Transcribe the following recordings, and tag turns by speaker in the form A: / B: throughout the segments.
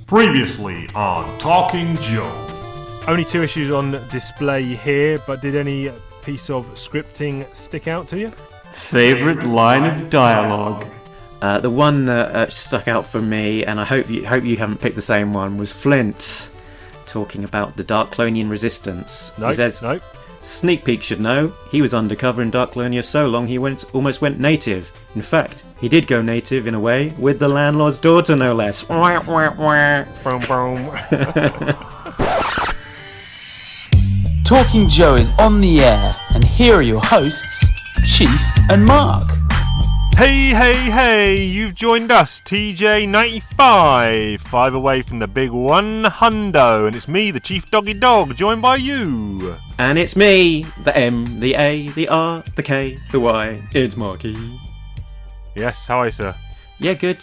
A: Previously on Talking Joe.
B: Only 2 issues on display here, but did any piece of scripting stick out to you?
C: Favourite line of dialogue? The one that stuck out for me, and I hope you haven't picked the same one, was Flint talking about the Darklonian resistance.
B: No,
C: he says,
B: no.
C: Sneak Peek should know, he was undercover in Darklonia so long he almost went native. In fact, he did go native in a way, with the landlord's daughter no less.
B: Boom, boom.
D: Talking Joe is on the air, and here are your hosts, Chief and Mark.
B: Hey, you've joined us, TJ95, 5 away from the big 100, and it's me, the Chief Doggy Dog, joined by you.
C: And it's me, the M, the A, the R, the K, the Y, it's Marky.
B: Yes, how are you, sir?
C: Yeah, good.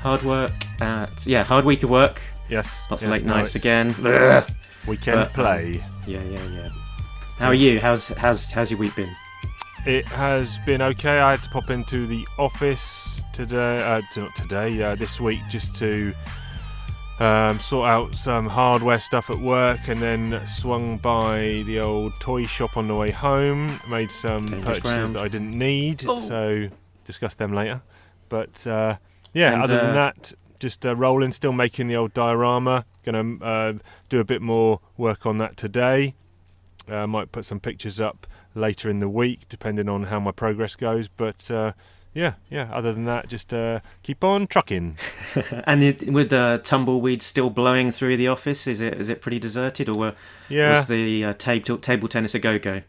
C: Hard work hard week of work.
B: Yes.
C: Lots of late nights
B: it's
C: again.
B: Weekend play.
C: Yeah. How are you? How's your week been?
B: It has been okay. I had to pop into the office this week just to sort out some hardware stuff at work, and then swung by the old toy shop on the way home. Made some purchases that I didn't need, so discuss them later. But other than that, just rolling, still making the old diorama. Gonna do a bit more work on that today. Might put some pictures up later in the week, depending on how my progress goes. But other than that, just keep on trucking.
C: And with the tumbleweed still blowing through the office, is it pretty deserted, or was the table tennis a go-go?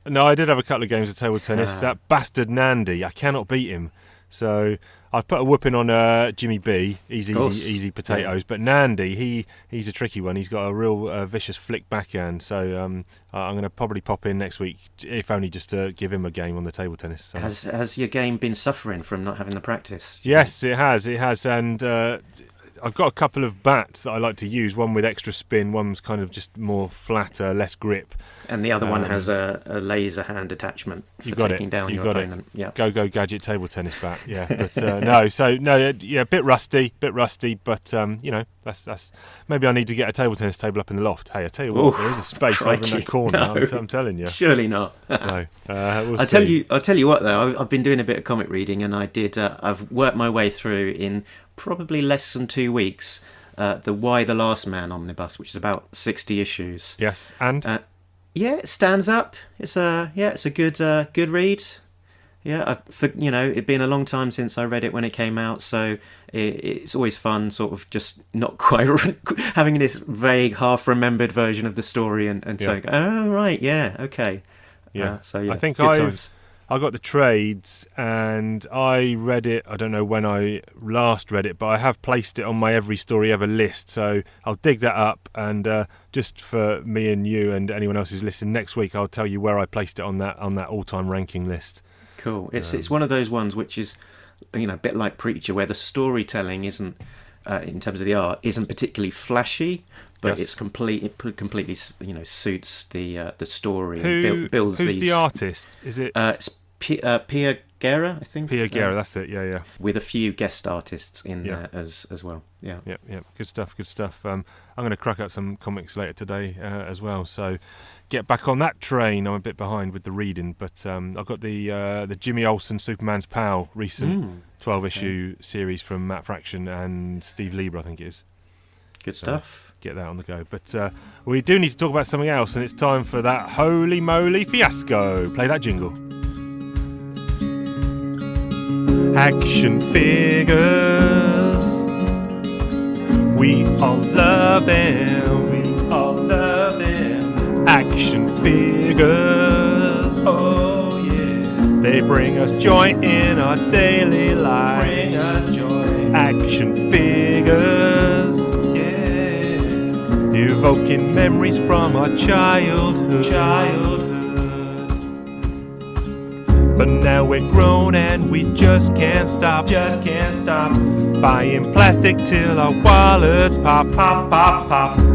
B: No, I did have a couple of games of table tennis. That bastard Nandy, I cannot beat him. So I put a whooping on Jimmy B, easy potatoes. Yeah. But Nandy, he's a tricky one. He's got a real vicious flick backhand. So I'm going to probably pop in next week, if only just to give him a game on the table tennis. So.
C: Has your game been suffering from not having the practice?
B: Yes, it has, and I've got a couple of bats that I like to use. One with extra spin, one's kind of just more flatter, less grip.
C: And the other one has a laser hand attachment for taking down your opponent. Yeah.
B: Go gadget table tennis bat. Yeah, but a bit rusty, but that's maybe I need to get a table tennis table up in the loft. Hey, I tell you what, there is a space over in that corner. No, I'm telling you.
C: Surely not.
B: No,
C: I'll tell you what though. I've been doing a bit of comic reading, and I've worked my way through in probably less than 2 weeks the Why the Last Man omnibus, which is about 60 issues.
B: Yes, and.
C: It stands up. It's a good read. Yeah, it'd been a long time since I read it when it came out, so it's always fun, sort of just not quite having this vague, half-remembered version of the story, and saying, "Oh right, yeah, okay."
B: Yeah.
C: I
B: think I got the trades and I read it. I don't know when I last read it, but I have placed it on my Every Story Ever list. So I'll dig that up, and just for me and you and anyone else who's listening, next week I'll tell you where I placed it on that all-time ranking list.
C: Cool. It's one of those ones which is, a bit like Preacher, where the storytelling isn't, in terms of the art, isn't particularly flashy, but it completely suits the story. And builds
B: who's the artist? Is it?
C: It's Pia Guerra, I think.
B: Pia Guerra, that's it. Yeah.
C: With a few guest artists in there as well. Yeah.
B: Good stuff. I'm going to crack out some comics later today as well. So get back on that train. I'm a bit behind with the reading, but I've got the Jimmy Olsen Superman's Pal recent 12-issue series from Matt Fraction and Steve Lieber, I think it is.
C: Good stuff.
B: Get that on the go. But we do need to talk about something else, and it's time for that holy moly fiasco. Play that jingle. Action figures, we all love them, Action figures, oh yeah, they bring us joy in our daily lives. Action figures, yeah, evoking memories from our childhood. But now we're grown and we just can't stop. Buying plastic till our wallets pop.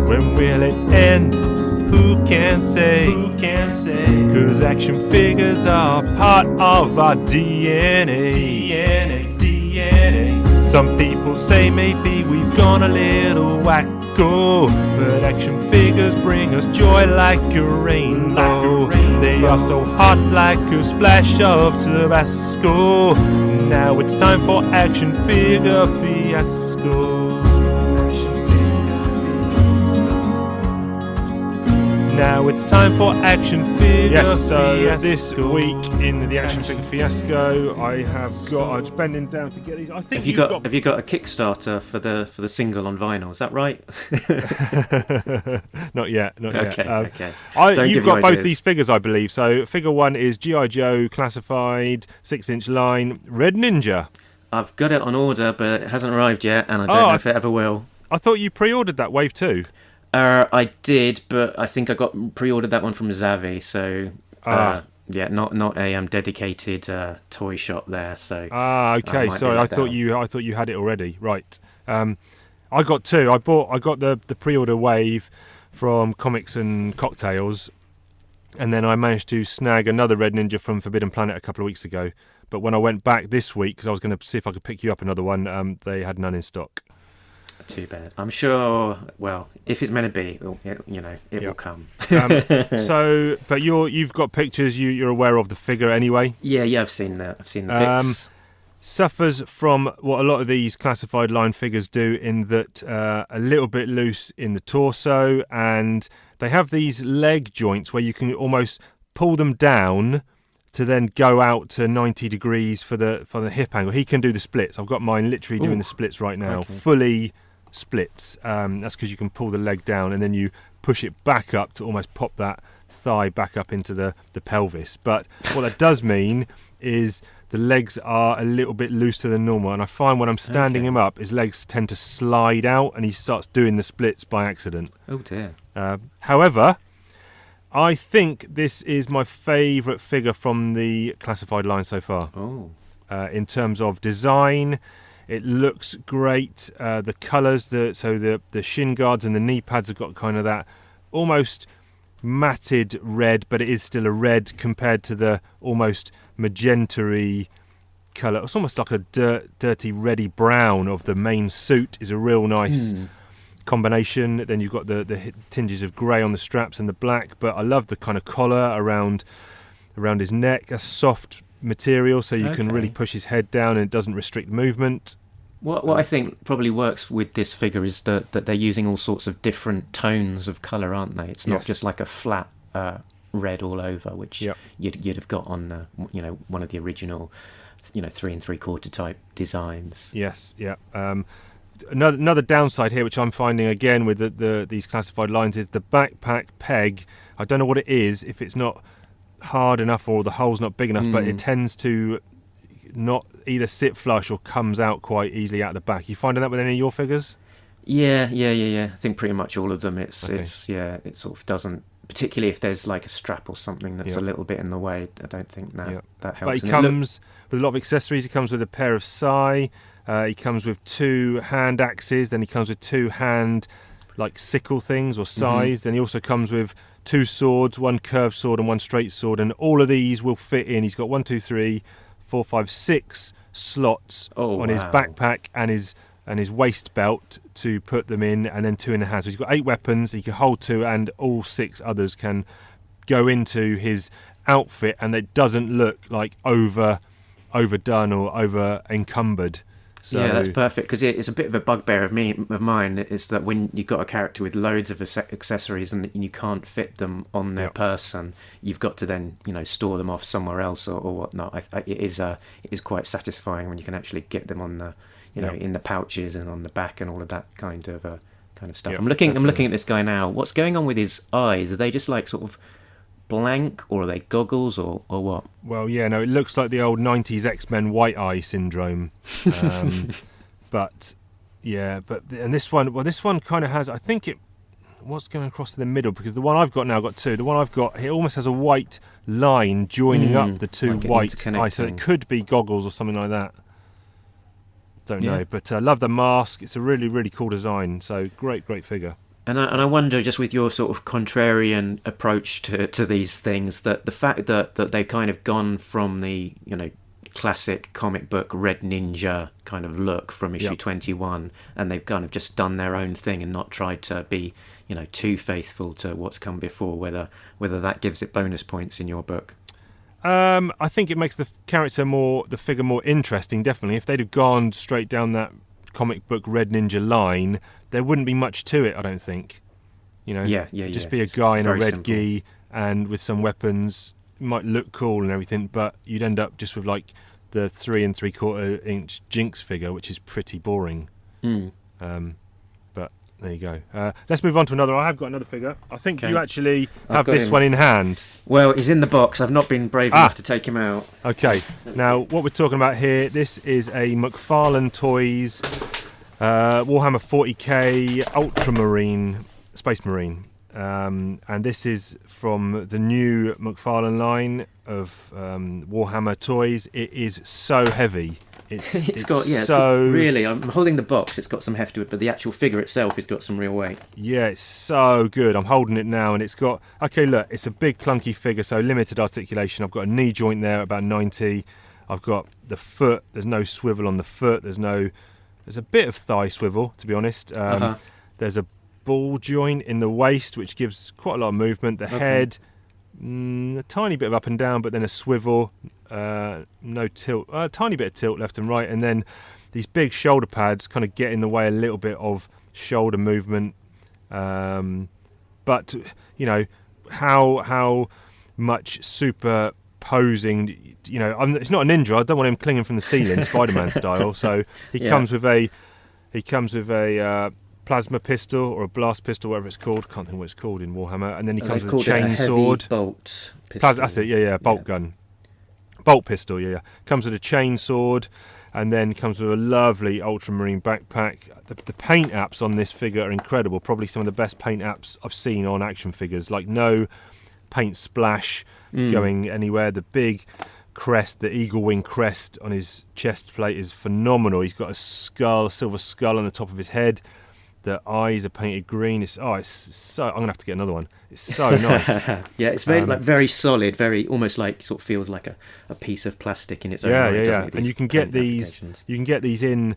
B: When will it end? Who can say? 'Cause action figures are part of our DNA. Some people say maybe we've gone a little wacko, but action figures bring us joy like a rainbow. They are so hot like a splash of Tabasco. Now it's time for action figure fiasco. Now it's time for action figure fiasco. This week in the action figure fiasco, I'm bending down to get these. I think
C: have you got a Kickstarter for the single on vinyl? Is that right?
B: Not yet.
C: Okay.
B: You've got both these figures, I believe. So figure 1 is G.I. Joe classified 6-inch line Red Ninja.
C: I've got it on order, but it hasn't arrived yet, and I don't know if it ever will.
B: I thought you pre-ordered that Wave 2.
C: I did, but I think I got pre-ordered that one from Zavi, so not a dedicated toy shop there. So
B: okay. Sorry, I thought you had it already. Right. I got 2. I got the pre-order Wave from Comics and Cocktails, and then I managed to snag another Red Ninja from Forbidden Planet a couple of weeks ago. But when I went back this week, because I was going to see if I could pick you up another one, they had none in stock.
C: Too bad. I'm sure. Well, if it's meant to be, it will come.
B: But you've got pictures. You're aware of the figure anyway.
C: Yeah. I've seen the pics.
B: Suffers from what a lot of these classified line figures do, in that a little bit loose in the torso, and they have these leg joints where you can almost pull them down to then go out to 90 degrees for the hip angle. He can do the splits. I've got mine literally doing the splits right now, fully splits. That's because you can pull the leg down and then you push it back up to almost pop that thigh back up into the pelvis. But what that does mean is the legs are a little bit looser than normal, and I find when I'm standing him up, his legs tend to slide out and he starts doing the splits by accident.
C: Oh dear.
B: However, I think this is my favourite figure from the classified line so far. In terms of design, it looks great. The colours, the shin guards and the knee pads have got kind of that almost matted red, but it is still a red compared to the almost magenta-y colour. It's almost like a dirty reddy brown of the main suit is a real nice combination. Then you've got the tinges of grey on the straps and the black, but I love the kind of collar around his neck. A soft material, so you can really push his head down and it doesn't restrict movement.
C: What I think probably works with this figure is that they're using all sorts of different tones of colour, aren't they? It's not just like a flat red all over, which you'd have got on one of the original 3 3/4 type designs.
B: Yes, yeah. Another downside here, which I'm finding again with these classified lines, is the backpack peg. I don't know what it is, if it's not hard enough or the hole's not big enough, but it tends to not either sit flush or comes out quite easily out the back. You finding that with any of your figures?
C: Yeah. I think pretty much all of them. It sort of doesn't, particularly if there's like a strap or something that's a little bit in the way. I don't think that helps.
B: But he comes with a lot of accessories. He comes with a pair of sai. He comes with 2 hand axes. Then he comes with 2 hand like sickle things or sais. And he also comes with 2 swords, 1 curved sword and 1 straight sword, and all of these will fit in. He's got 1, 2, 3, 4, 5, 6 slots on his backpack and his waist belt to put them in, and then 2 in the hand. So he's got 8 weapons. He can hold 2, and all 6 others can go into his outfit, and it doesn't look like overdone or over encumbered. So,
C: yeah, that's perfect, because it's a bit of a bugbear of mine is that when you've got a character with loads of accessories and you can't fit them on their person, you've got to then store them off somewhere else or whatnot. It is quite satisfying when you can actually get them on the in the pouches and on the back and all of that kind of stuff. I'm looking at this guy now. What's going on with his eyes? Are they just like sort of blank, or are they goggles, or what?
B: Well, yeah, no, it looks like the old 90s X-Men white eye syndrome. But this one kind of has, I think what's going across to the middle, because the one I've got now, I've got 2. The one I've got, it almost has a white line joining up the 2 like white eyes, so it could be goggles or something like that. Don't know, but I love the mask. It's a really, really cool design. So great figure.
C: And I wonder, just with your sort of contrarian approach to these things, that the fact that they've kind of gone from the classic comic book Red Ninja kind of look from issue 21, and they've kind of just done their own thing and not tried to be, too faithful to what's come before. Whether that gives it bonus points in your book.
B: I think it makes the figure more interesting. Definitely, if they'd have gone straight down that comic book Red Ninja line, there wouldn't be much to it. I don't think. Just be a guy in a red gi and with some weapons. It might look cool and everything, but you'd end up just with like the 3 3/4 inch Jinx figure, which is pretty boring. But there you go. Let's move on to another. I have got another figure. I think you actually have this one in hand.
C: Well, he's in the box. I've not been brave enough to take him out.
B: Okay. Now, what we're talking about here, this is a McFarlane Toys Warhammer 40k Ultramarine Space Marine. And this is from the new McFarlane line of Warhammer toys. It is so heavy. It's got really. I'm holding the box. It's got some heft to it, but the actual figure itself has got some real weight. Yeah, it's so good. I'm holding it now, and it's got. Okay, look, it's a big clunky figure, so limited articulation. I've got a knee joint there, about 90. I've got the foot. There's no swivel on the foot. There's a bit of thigh swivel, to be honest. There's a ball joint in the waist, which gives quite a lot of movement. The head, a tiny bit of up and down, but then a swivel, no tilt, a tiny bit of tilt left and right, and then these big shoulder pads kind of get in the way a little bit of shoulder movement. But how much superposing, it's not a ninja. I don't want him clinging from the ceiling, Spider-Man style. So he comes with a plasma pistol or a blast pistol, whatever it's called. Can't think what it's called in Warhammer. And then he comes with a chain sword.
C: Bolt pistol.
B: That's it. Bolt gun, bolt pistol. Comes with a chain sword, and then comes with a lovely ultramarine backpack. The paint apps on this figure are incredible. Probably some of the best paint apps I've seen on action figures. Like no paint splash going anywhere. The big crest, the eagle wing crest on his chest plate is phenomenal. He's got a silver skull on the top of his head. The eyes are painted green. It's so. I'm gonna have to get another one. It's so nice.
C: Yeah, it's very solid. Very almost like sort of feels like a piece of plastic in its own right.
B: Yeah. And you can get these. You can get these in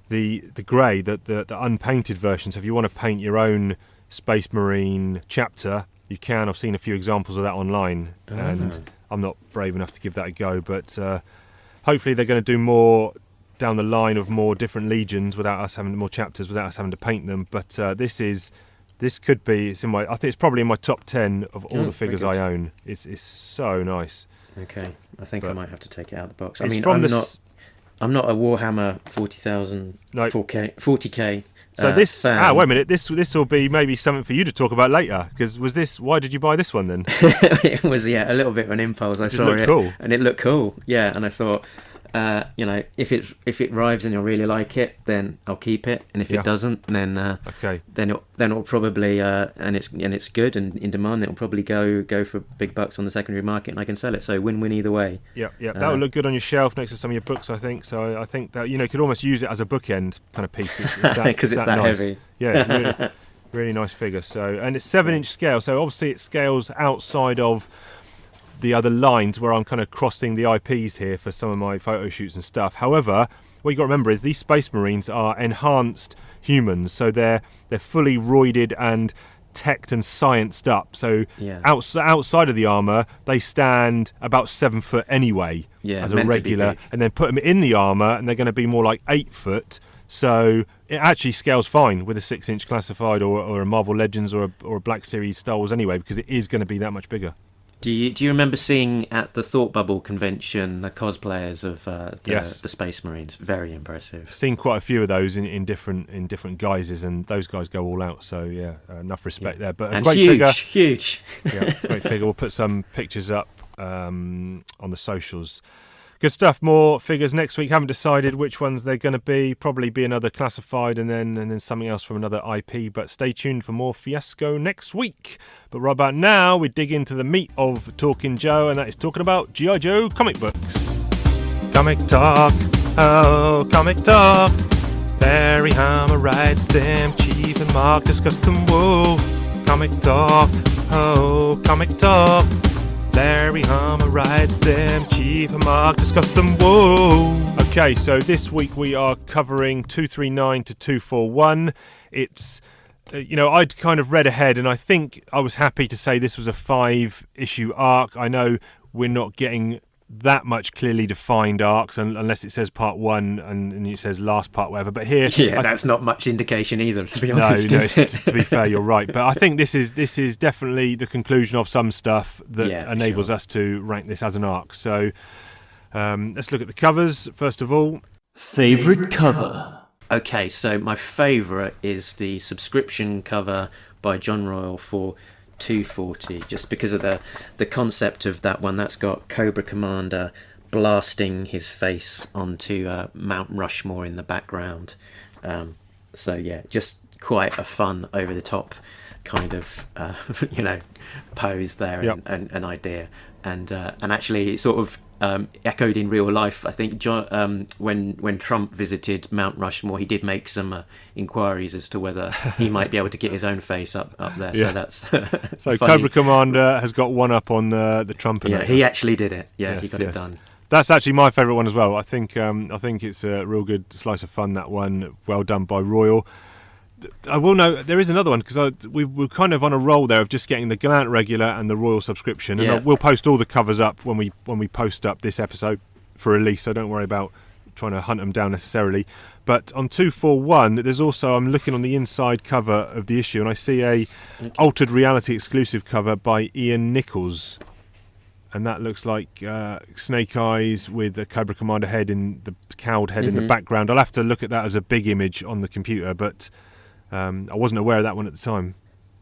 B: the grey, the unpainted version. So if you want to paint your own Space Marine chapter, you can. I've seen a few examples of that online, and I'm not brave enough to give that a go. But hopefully they're going to do more down the line of more different legions without us having more chapters, without us having to paint them. But this could be. I think it's probably in my top 10 of all the figures I own. It's so nice.
C: Okay, I think I might have to take it out of the box.
B: I mean, I'm
C: not a Warhammer 40,000 40k.
B: So this fan. Wait a minute. This will be maybe something for you to talk about later. Because why did you buy this one then?
C: It was a little bit of an impulse. I saw it,
B: cool.
C: And it looked cool. Yeah, and I thought. If it arrives and I really like it, then I'll keep it, and if it doesn't, then it'll probably and it's good and in demand, it'll probably go for big bucks on the secondary market, and I can sell it. So win-win either way. Yeah. That will look good on your shelf next to some of your books, I think. So I think that you could almost use it as a bookend kind of piece. Because it's that nice. Heavy.
B: Yeah, really, really nice figure. So and it's 7-inch scale. So obviously it scales outside of the other lines where I'm kind of crossing the IPs here for some of my photo shoots and stuff. However, what you got to remember is these Space Marines are enhanced humans, so they're fully roided and teched and scienced up. So outside of the armour, they stand about 7 foot anyway as a regular, and then put them in the armour, and they're going to be more like 8 foot. So it actually scales fine with a 6-inch classified or a Marvel Legends or a Black Series Star Wars anyway, because it is going to be that much bigger.
C: Do you remember seeing at the Thought Bubble convention the cosplayers of the Space Marines? Very impressive.
B: Seen quite a few of those in different guises, and those guys go all out. So enough respect there. But a great figure,
C: huge.
B: Yeah, great figure. We'll put some pictures up on the socials. Good stuff. More figures next week. Haven't decided which ones they're going to be. Probably be another classified and then something else from another IP. But stay tuned for more fiasco next week. But right about now, we dig into the meat of Talking Joe, and that is talking about G.I. Joe comic books. Comic talk. Oh, comic talk. Barry Hammer writes them. Chief and Mark discuss them. Whoa. Comic talk. Oh, comic talk. Larry Harmer writes them, Chief and Mark discuss them, whoa! Okay, so this week we are covering 239 to 241. It's, I'd kind of read ahead, and I think I was happy to say this was a 5-issue arc. I know we're not getting that much clearly defined arcs unless it says part 1 and it says last part, whatever, but here
C: that's not much indication either, to be honest.
B: To be fair, you're right, but I think this is definitely the conclusion of some stuff that enables us to rank this as an arc. So let's look at the covers first of all.
D: Favorite cover?
C: Okay, so my favourite is the subscription cover by John Royal for 240, just because of the concept of that one. That's got Cobra Commander blasting his face onto Mount Rushmore in the background. Just quite a fun, over the top kind of pose there.
B: Yep.
C: and idea, and actually it sort of echoed in real life. I think John, when Trump visited Mount Rushmore, he did make some inquiries as to whether he might be able to get his own face up there.
B: Yeah.
C: So that's
B: so
C: funny.
B: Cobra Commander has got one up on the Trump.
C: Yeah, he actually did it. Yeah,
B: yes,
C: he got it done.
B: That's actually my favourite one as well. I think it's a real good slice of fun, that one. Well done by Royal. I will know there is another one, because we're kind of on a roll there of just getting the Gallant regular and the Royal subscription, and we'll post all the covers up when we post up this episode for release, so don't worry about trying to hunt them down necessarily. But on 241 there's also, I'm looking on the inside cover of the issue and I see a altered reality exclusive cover by Ian Nichols, and that looks like Snake Eyes with the Cobra Commander head in the cowled head in the background. I'll have to look at that as a big image on the computer, but I wasn't aware of that one at the time.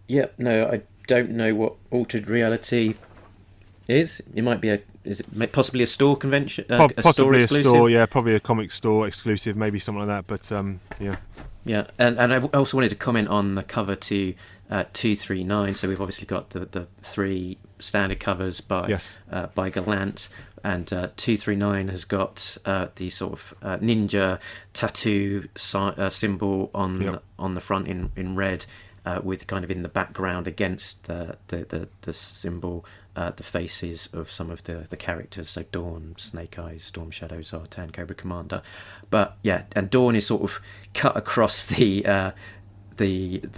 C: Yep, no, I don't know what altered reality is. It might be possibly a store convention,
B: possibly
C: a store exclusive.
B: Probably a comic store exclusive, maybe something like that. But
C: yeah, and I also wanted to comment on the cover to 239. So we've obviously got the 3 standard covers by Gallant. And 239 has got the sort of ninja tattoo symbol on the front in red, with kind of in the background against the symbol the faces of some of the characters. So Dawn, Snake Eyes, Storm Shadow, Zartan, Cobra Commander. But yeah, and Dawn is sort of cut across the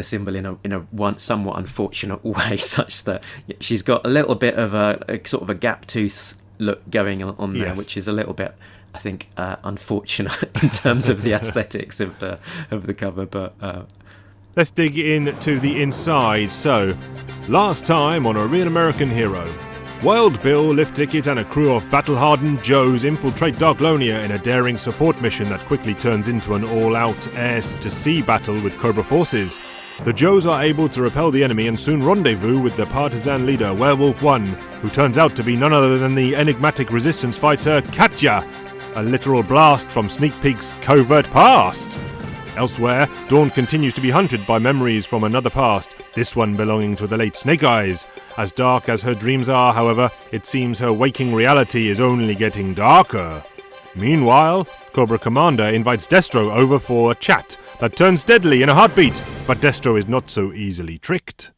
C: symbol in a somewhat unfortunate way, such that she's got a little bit of a sort of a gap tooth look going on there, which is a little bit, I think, unfortunate in terms of the aesthetics of the cover. But
B: let's dig into the inside. So, last time on A Real American Hero, Wild Bill, Lift Ticket and a crew of battle-hardened Joes infiltrate Darklonia in a daring support mission that quickly turns into an all-out air-to-sea battle with Cobra forces. The Joes are able to repel the enemy and soon rendezvous with the partisan leader, Werewolf One, who turns out to be none other than the enigmatic resistance fighter Katja, a literal blast from Sneak Peek's covert past. Elsewhere, Dawn continues to be hunted by memories from another past, this one belonging to the late Snake Eyes. As dark as her dreams are, however, it seems her waking reality is only getting darker. Meanwhile, Cobra Commander invites Destro over for a chat that turns deadly in a heartbeat, but Destro is not so easily tricked.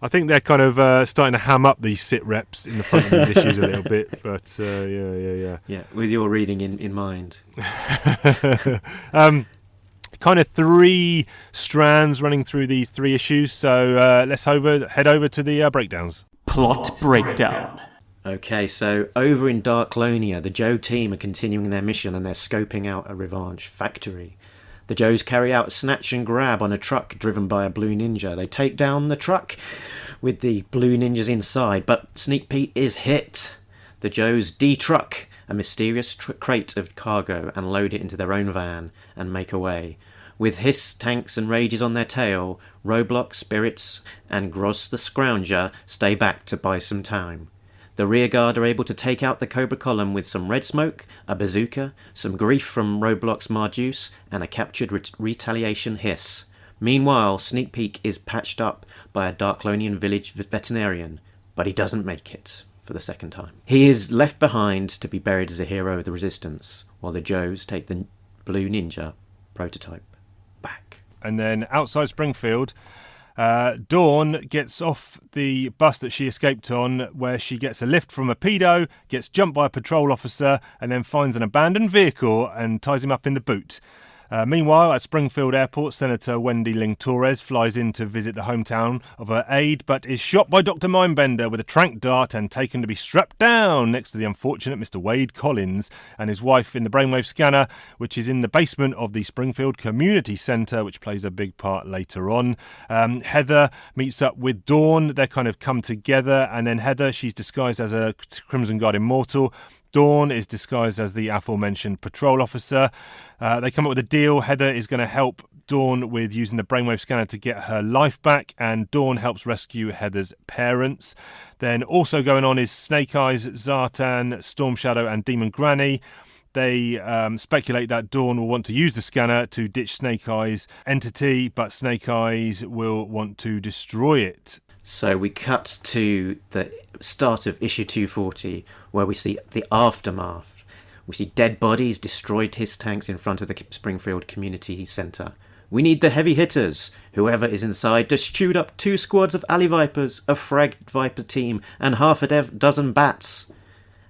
B: I think they're kind of starting to ham up these sit reps in the front of these issues a little bit, but yeah.
C: Yeah, with your reading in mind.
B: Kind of 3 strands running through these 3 issues, so let's head over to the breakdowns.
D: Plot breakdown.
C: Okay, so over in Darklonia, the Joe team are continuing their mission and they're scoping out a revenge factory. The Joes carry out a snatch and grab on a truck driven by a blue ninja. They take down the truck with the blue ninjas inside, but Sneak Pete is hit. The Joes de-truck a mysterious crate of cargo and load it into their own van and make away. With Hiss, Tanks and Rages on their tail, Roblox, Spirits and Groz the Scrounger stay back to buy some time. The rearguard are able to take out the Cobra column with some red smoke, a bazooka, some grief from Roblox Marjuice, and a captured retaliation Hiss. Meanwhile, Sneak Peek is patched up by a Darklonian village veterinarian, but he doesn't make it for the second time. He is left behind to be buried as a hero of the Resistance, while the Joes take the Blue Ninja prototype back.
B: And then outside Springfield, Dawn gets off the bus that she escaped on, where she gets a lift from a pedo, gets jumped by a patrol officer, and then finds an abandoned vehicle and ties him up in the boot. Meanwhile, at Springfield Airport, Senator Wendy Ling Torres flies in to visit the hometown of her aide, but is shot by Dr. Mindbender with a tranq dart and taken to be strapped down next to the unfortunate Mr. Wade Collins and his wife in the brainwave scanner, which is in the basement of the Springfield Community Centre, which plays a big part later on. Heather meets up with Dawn. They kind of come together, and then Heather, she's disguised as a Crimson Guard immortal. Dawn is disguised as the aforementioned patrol officer. They come up with a deal. Heather is going to help Dawn with using the brainwave scanner to get her life back, and Dawn helps rescue Heather's parents. Then also going on is Snake Eyes, Zartan, Storm Shadow and Demon Granny. They speculate that Dawn will want to use the scanner to ditch Snake Eyes' entity, but Snake Eyes will want to destroy it.
C: So we cut to the start of issue 240, where we see the aftermath. We see dead bodies, destroyed HISS tanks in front of the Springfield Community Centre. We need the heavy hitters, whoever is inside, to shoot up 2 squads of alley vipers, a frag viper team, and half a dozen bats.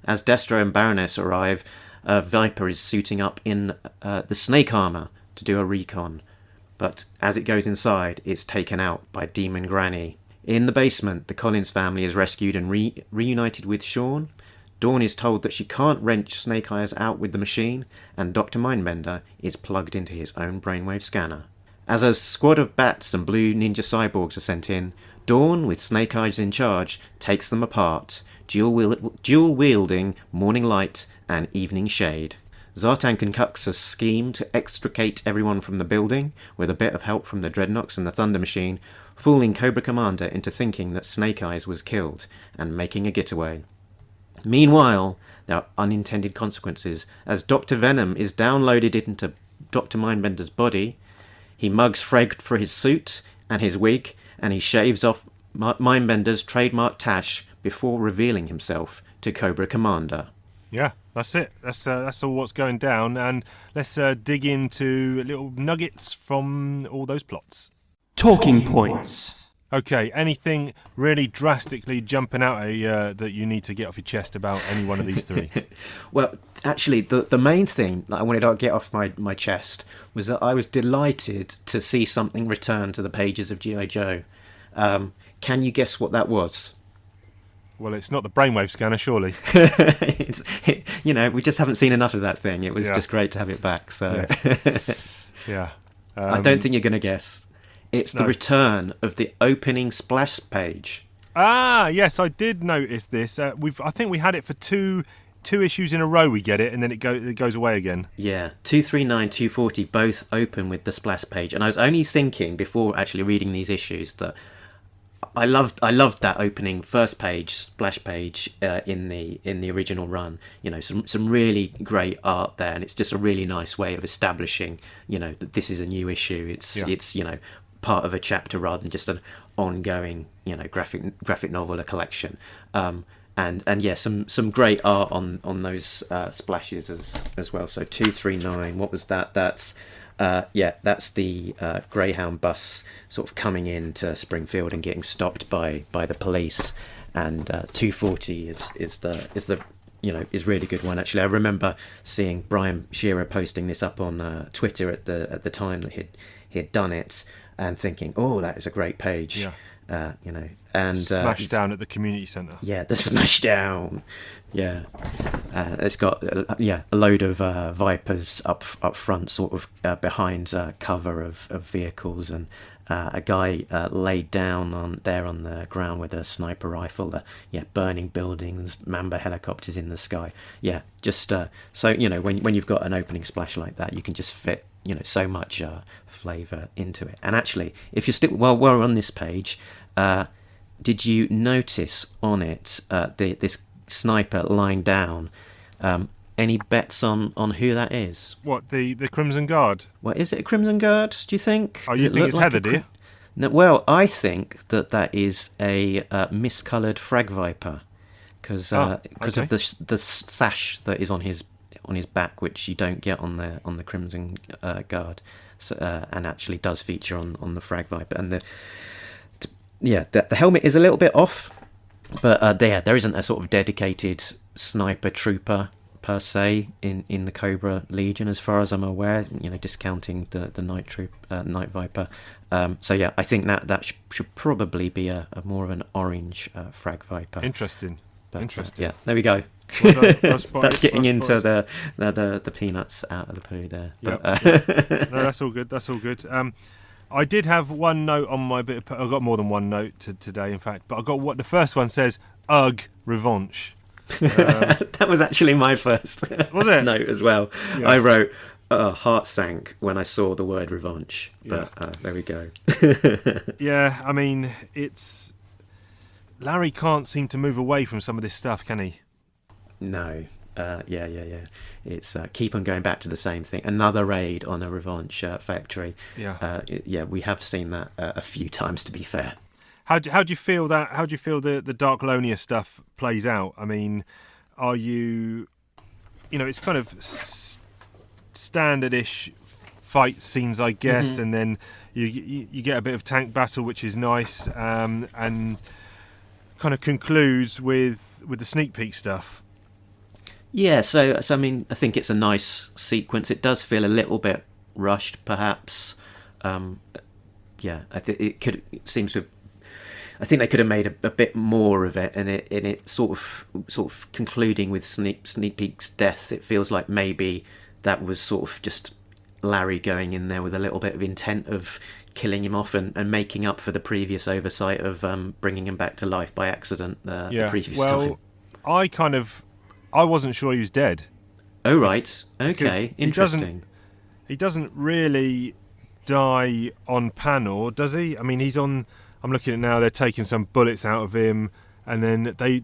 C: As Destro and Baroness arrive, Viper is suiting up in the snake armour to do a recon. But as it goes inside, it's taken out by Demon Granny. In the basement, the Collins family is rescued and reunited with Sean. Dawn is told that she can't wrench Snake Eyes out with the machine, and Dr. Mindbender is plugged into his own brainwave scanner. As a squad of bats and blue ninja cyborgs are sent in, Dawn, with Snake Eyes in charge, takes them apart, dual-wielding Morning Light and Evening Shade. Zartan concocts a scheme to extricate everyone from the building, with a bit of help from the Dreadnoks and the Thunder Machine, fooling Cobra Commander into thinking that Snake Eyes was killed and making a getaway. Meanwhile, there are unintended consequences as Dr. Venom is downloaded into Dr. Mindbender's body. He mugs Fred for his suit and his wig, and he shaves off Mindbender's trademark tash before revealing himself to Cobra Commander.
B: Yeah, that's it. That's all what's going down, and let's dig into little nuggets from all those plots.
D: Talking points.
B: Okay, anything really drastically jumping out at you that you need to get off your chest about any one of these three?
C: Well, actually, the main thing that I wanted to get off my chest was that I was delighted to see something return to the pages of G.I. Joe. Can you guess what that was?
B: Well, it's not the brainwave scanner, surely.
C: We just haven't seen enough of that thing. It was just great to have it back. So,
B: yeah.
C: I don't think you're going to guess. It's the return of the opening splash page.
B: Ah, yes, I did notice this. I think we had it for two issues in a row. We get it, and then it goes away again. Yeah,
C: 239, 240 both open with the splash page, and I was only thinking before actually reading these issues that I loved that opening first page splash page in the original run. Some really great art there, and it's just a really nice way of establishing that this is a new issue. It's part of a chapter rather than just an ongoing graphic novel, a collection. And yeah, some great art on those splashes as well. So 239, what was that? That's the Greyhound bus sort of coming into Springfield and getting stopped by the police. And 240 is really good one. Actually, I remember seeing Brian Shearer posting this up on Twitter at the time that he had done it, and thinking, oh, that is a great page. Yeah. And
B: smash down at the community centre.
C: Yeah, the smash down. Yeah, it's got a load of Vipers up front, sort of behind cover of vehicles, and a guy laid down on the ground with a sniper rifle. Burning buildings, Mamba helicopters in the sky. Yeah, just so when you've got an opening splash like that, you can just fit so much flavour into it. And actually, if you're still while we're on this page, did you notice on it this sniper lying down? Any bets on who that is?
B: What, the Crimson Guard?
C: Well, is it a Crimson Guard, do you think?
B: Oh, you think it's Heather, do you?
C: No, well, I think that is a miscoloured frag viper, because of the sash that is on his back, which you don't get on the Crimson Guard, so, and actually does feature on the frag viper. And the helmet is a little bit off, but there isn't a sort of dedicated sniper trooper per se in the Cobra Legion, as far as I'm aware. Discounting the Night Viper. So yeah, I think that should probably be a more of an orange Frag Viper.
B: Interesting. Interesting.
C: Yeah, there we go.
B: Well,
C: that's getting into the peanuts out of the poo there.
B: Yep.
C: But,
B: No, that's all good. That's all good. I did have one note on my bit. I've got more than one note today, in fact. But I got what the first one says. Ugh, revanche.
C: That was actually my first
B: Was it?
C: note as well.
B: Yeah.
C: I wrote heart sank when I saw the word revanche. But there we go.
B: Yeah, I mean, it's Larry can't seem to move away from some of this stuff, can he?
C: No. Yeah. It's keep on going back to the same thing. Another raid on a revanche factory.
B: Yeah.
C: We have seen that a few times, to be fair.
B: How do you feel that? How do you feel the Dark Lonia stuff plays out? I mean, are you, it's kind of standardish fight scenes, I guess, and then you get a bit of tank battle, which is nice, and kind of concludes with the sneak peek stuff.
C: Yeah, so I mean, I think it's a nice sequence. It does feel a little bit rushed, perhaps. Yeah, I think it seems to have. I think they could have made a bit more of it, and it sort of concluding with Sneak Peek's death. It feels like maybe that was sort of just Larry going in there with a little bit of intent of killing him off and making up for the previous oversight of bringing him back to life by accident the previous time.
B: I wasn't sure he was dead.
C: Oh right, okay, interesting.
B: He doesn't really die on panel, does he? I mean, he's on. I'm looking at it now. They're taking some bullets out of him, and then they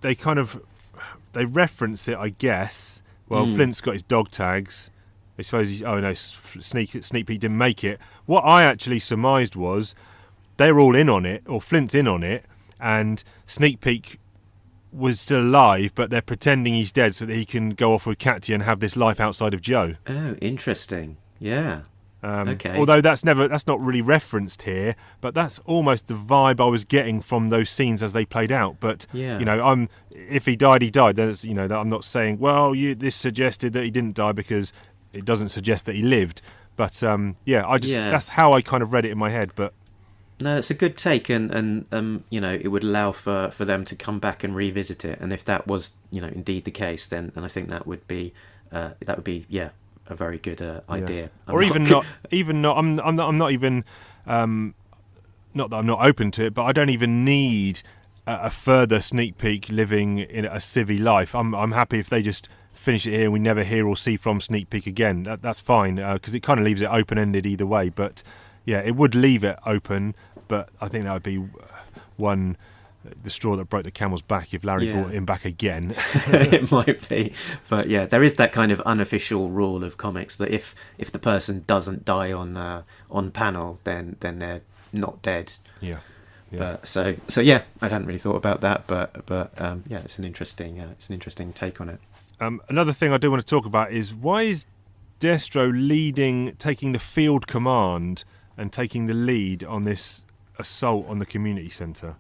B: reference it, I guess. Well, Flint's got his dog tags. I suppose Sneak Peek didn't make it. What I actually surmised was they're all in on it, or Flint's in on it, and Sneak Peek was still alive, but they're pretending he's dead so that he can go off with Katya and have this life outside of Joe.
C: Oh, interesting. Yeah. Okay.
B: Although that's not really referenced here, but that's almost the vibe I was getting from those scenes as they played out. But if he died, he died. Then that I'm not saying this suggested that he didn't die, because it doesn't suggest that he lived. But that's how I kind of read it in my head. But
C: no, it's a good take, and it would allow for them to come back and revisit it. And if that was indeed the case, then I think that would be a very good idea.
B: Or I'm not even not that I'm not open to it, but I don't even need a further Sneak Peek living in a civvy life. I'm happy if they just finish it here and we never hear or see from Sneak Peek again. That's fine, because it kind of leaves it open-ended either way. But yeah, it would leave it open, but I think that would be the straw that broke the camel's back if Larry brought him back again.
C: It might be, but yeah, there is that kind of unofficial rule of comics that if the person doesn't die on panel, then they're not dead.
B: Yeah.
C: But so yeah, I hadn't really thought about that, but it's an interesting take on it.
B: Another thing I do want to talk about is, why is Destro taking the field command and taking the lead on this assault on the community centre?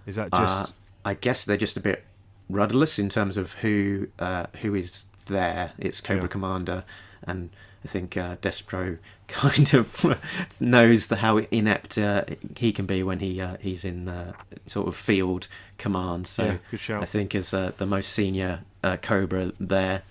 B: Is that just?
C: I guess they're just a bit rudderless in terms of who is there. It's Cobra Commander, and I think Destro kind of knows how inept he can be when he's in sort of field command. So
B: good shout.
C: I think as the most senior Cobra there,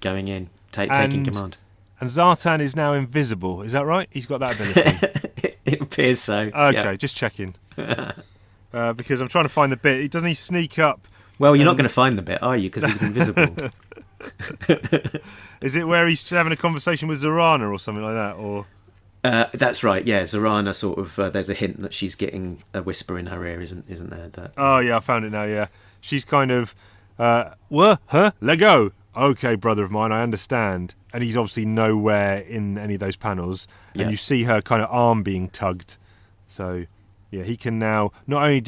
C: going in, taking command.
B: And Zartan is now invisible. Is that right? He's got that ability.
C: It appears so.
B: Okay, just checking. Because I'm trying to find the bit. Doesn't he sneak up?
C: Well, you're not going to find the bit, are you? Because he was invisible.
B: Is it where he's having a conversation with Zarana or something like that? Or
C: that's right. Yeah, Zarana sort of. There's a hint that she's getting a whisper in her ear, isn't there? That.
B: Oh yeah, I found it now. Yeah, she's kind of. What? Huh? Let go. Okay, brother of mine, I understand. And he's obviously nowhere in any of those panels. And you see her kind of arm being tugged. So, yeah, he can now not only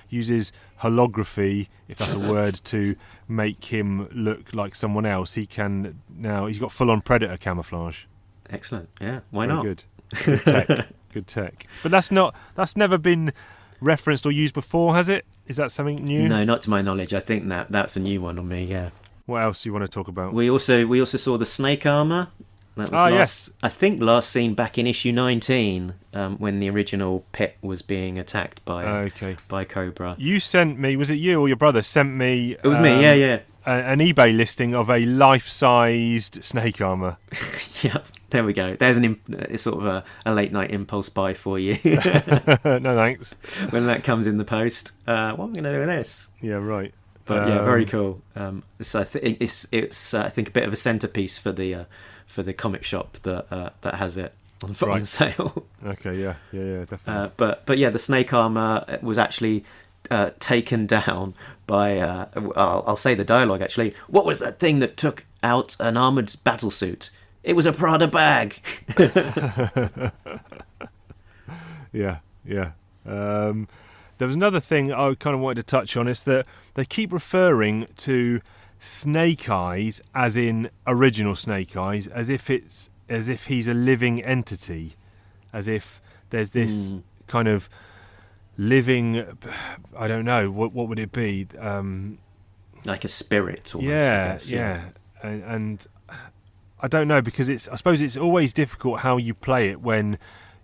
B: uses holography, if that's a word, to make him look like someone else. He's got full-on Predator camouflage.
C: Excellent. Yeah, why
B: Very
C: not?
B: Good. Good tech. Good tech. But that's never been referenced or used before, has it? Is that something new?
C: No, not to my knowledge. I think that's a new one on me. Yeah.
B: What else do you want to talk about?
C: We also saw the snake armor. That was
B: yes.
C: I think last seen back in issue 19, when the original pit was being attacked by Cobra.
B: You sent me, was it you or your brother sent me?
C: It was me, yeah.
B: An eBay listing of a life-sized snake armor.
C: Yeah, there we go. There's it's sort of a late night impulse buy for you.
B: No thanks.
C: When that comes in the post, what am I going to do with this?
B: Yeah, right.
C: But yeah, very cool. So it's I think a bit of a centerpiece for the comic shop that has it on sale.
B: Okay, yeah, definitely.
C: But yeah, the snake armor was actually taken down by I'll say the dialogue actually. What was that thing that took out an armored battlesuit? It was a Prada bag.
B: Yeah. There was another thing I kind of wanted to touch on, is that they keep referring to Snake Eyes, as in original Snake Eyes, as if he's a living entity, as if there's this kind of living, I don't know, what would it be?
C: Like a spirit almost.
B: Yeah. And I don't know, because I suppose it's always difficult how you play it when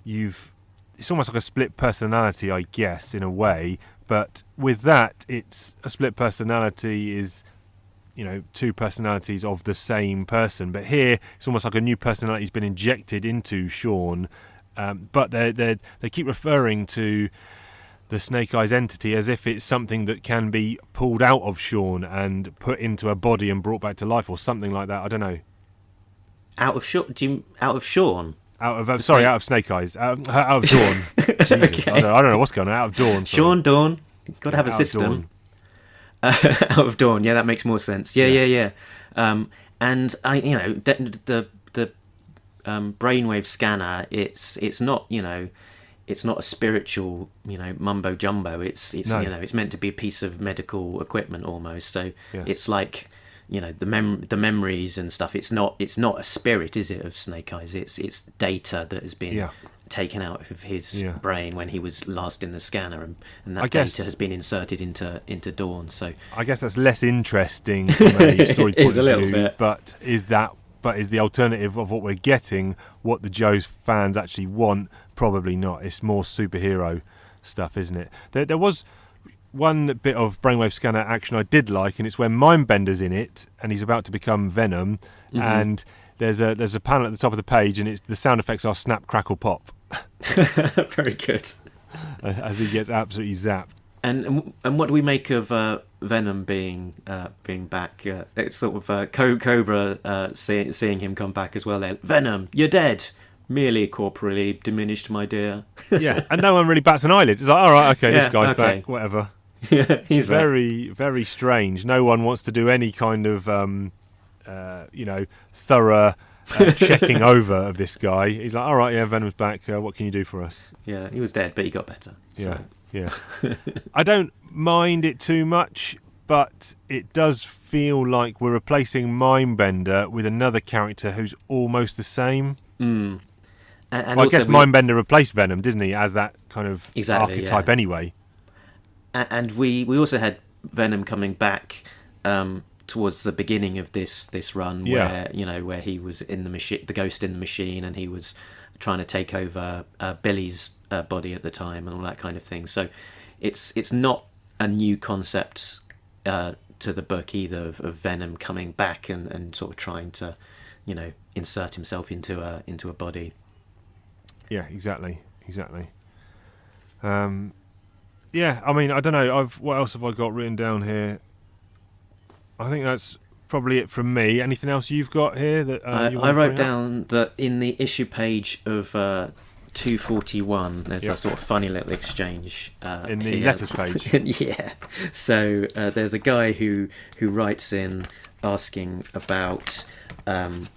B: it's almost like a split personality, I guess, in a way. But with that, it's a split personality is, two personalities of the same person. But here, it's almost like a new personality has been injected into Sean. But they keep referring to the Snake Eyes entity as if it's something that can be pulled out of Sean and put into a body and brought back to life, or something like that. I don't know.
C: Out of Sean? Out of
B: Snake Eyes. Out of Dawn. Jesus, okay. I don't know what's going on. Out of Dawn. Sorry.
C: Sean Dawn. Got to have a system. Out of Dawn. Yeah, that makes more sense. Yeah. And the brainwave scanner. It's not it's not a spiritual mumbo jumbo. It's meant to be a piece of medical equipment almost. So it's like. The memories and stuff. It's not a spirit, is it, of Snake Eyes? It's data that has been taken out of his brain when he was last in the scanner, and that data has been inserted into Dawn. So
B: I guess that's less interesting from a story point of view.
C: Bit.
B: But is the alternative of what we're getting what the Joe's fans actually want? Probably not. It's more superhero stuff, isn't it? There was one bit of brainwave scanner action I did like, and it's when Mindbender's in it and he's about to become Venom, and there's a panel at the top of the page, and the sound effects are snap, crackle, pop.
C: Very good.
B: As he gets absolutely zapped.
C: And what do we make of Venom being back? It's sort of Cobra seeing him come back as well. There, Venom, you're dead. Merely corporally diminished, my dear.
B: Yeah, and no one really bats an eyelid. It's like, all right, okay, this guy's back, whatever.
C: Yeah, he's
B: very, very strange. No one wants to do any kind of, thorough checking over of this guy. He's like, all right, yeah, Venom's back. What can you do for us?
C: Yeah, he was dead, but he got better. So.
B: Yeah. I don't mind it too much, but it does feel like we're replacing Mindbender with another character who's almost the same.
C: And
B: I guess Mindbender replaced Venom, didn't he, as that kind of archetype anyway.
C: And we also had Venom coming back towards the beginning of this run, where he was in the machine, the ghost in the machine, and he was trying to take over Billy's body at the time and all that kind of thing. So it's not a new concept to the book either of Venom coming back and sort of trying to insert himself into a body.
B: Yeah, exactly. Yeah, I mean, I don't know. What else have I got written down here? I think that's probably it from me. Anything else you've got here that
C: I wrote down that in the issue page of 241, there's a sort of funny little exchange
B: in the letters page.
C: Yeah. So there's a guy who writes in asking about Dr.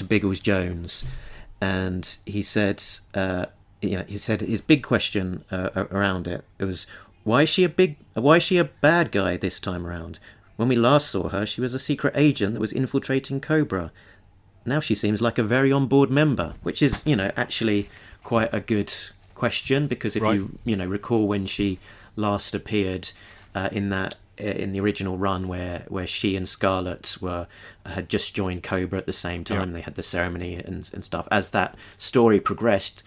C: Biggles Jones, and he said his big question around it was, why is she a bad guy this time around? When we last saw her, she was a secret agent that was infiltrating Cobra. now she seems like a very on-board member, which is, actually quite a good question, because if you recall when she last appeared in the original run where she and Scarlet had just joined Cobra at the same time, they had the ceremony and stuff. As that story progressed,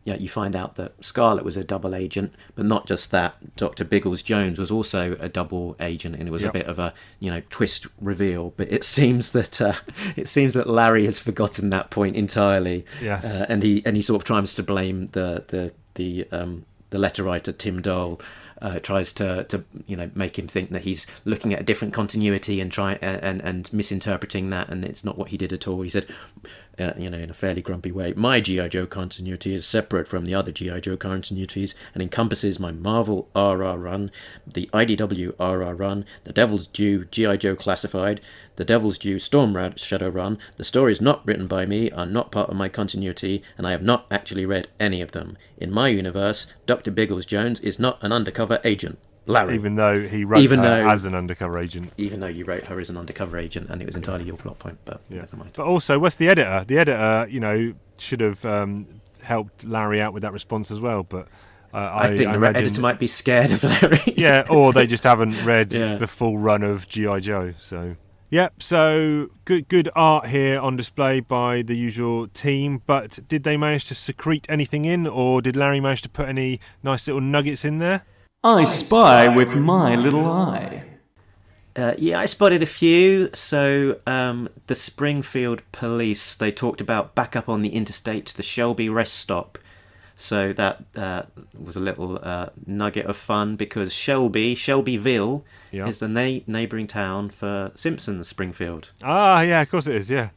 C: you find out that Scarlet was a double agent, but not just that. Dr. Biggles Jones was also a double agent, and it was a bit of a twist reveal. But it seems that Larry has forgotten that point entirely.
B: Yes,
C: and he sort of tries to blame the letter writer Tim Dole. Tries to make him think that he's looking at a different continuity and and misinterpreting that, and it's not what he did at all. He said, in a fairly grumpy way, my G.I. Joe continuity is separate from the other G.I. Joe continuities and encompasses my Marvel RR run, the IDW RR run, the Devil's Due G.I. Joe Classified, the Devil's Due Storm Shadow run. The stories not written by me are not part of my continuity, and I have not actually read any of them. In my universe, Dr. Biggles Jones is not an undercover agent. Larry.
B: Even though he wrote her as an undercover agent.
C: Even though you wrote her as an undercover agent, and it was entirely your plot point, but never mind.
B: But also, what's the editor? The editor, should have helped Larry out with that response as well, but
C: I think the editor might be scared of Larry.
B: Yeah, or they just haven't read the full run of G.I. Joe, so... Yep, so good art here on display by the usual team, but did they manage to secrete anything in, or did Larry manage to put any nice little nuggets in there?
D: I spy with my little eye.
C: I spotted a few. So the Springfield police, they talked about back up on the interstate to the Shelby rest stop. So that was a little nugget of fun, because Shelbyville is the neighbouring town for Simpsons Springfield.
B: Ah, yeah, of course it is, yeah.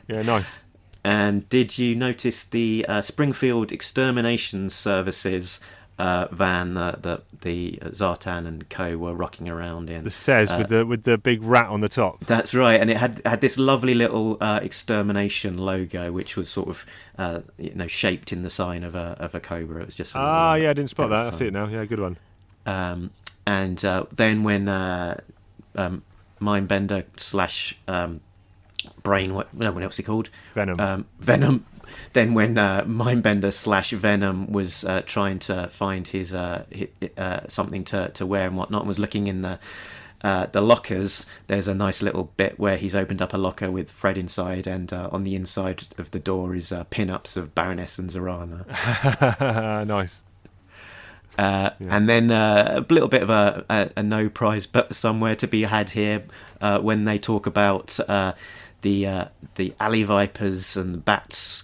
B: Yeah, nice.
C: And did you notice the Springfield Extermination Services van that the Zartan and co were rocking around in?
B: The says with the big rat on the top.
C: That's right, and it had this lovely little extermination logo, which was sort of shaped in the sign of a cobra. It was just
B: I didn't spot that. I see it now. Yeah, good one.
C: And then when Mindbender / Brain, what else he called?
B: Venom.
C: Venom. Then when Mindbender / Venom was trying to find his something to wear and whatnot, and was looking in the lockers, there's a nice little bit where he's opened up a locker with Fred inside, and on the inside of the door is pin-ups of Baroness and Zarana.
B: Nice.
C: And then a little bit of a no prize but somewhere to be had here when they talk about the alley vipers and bats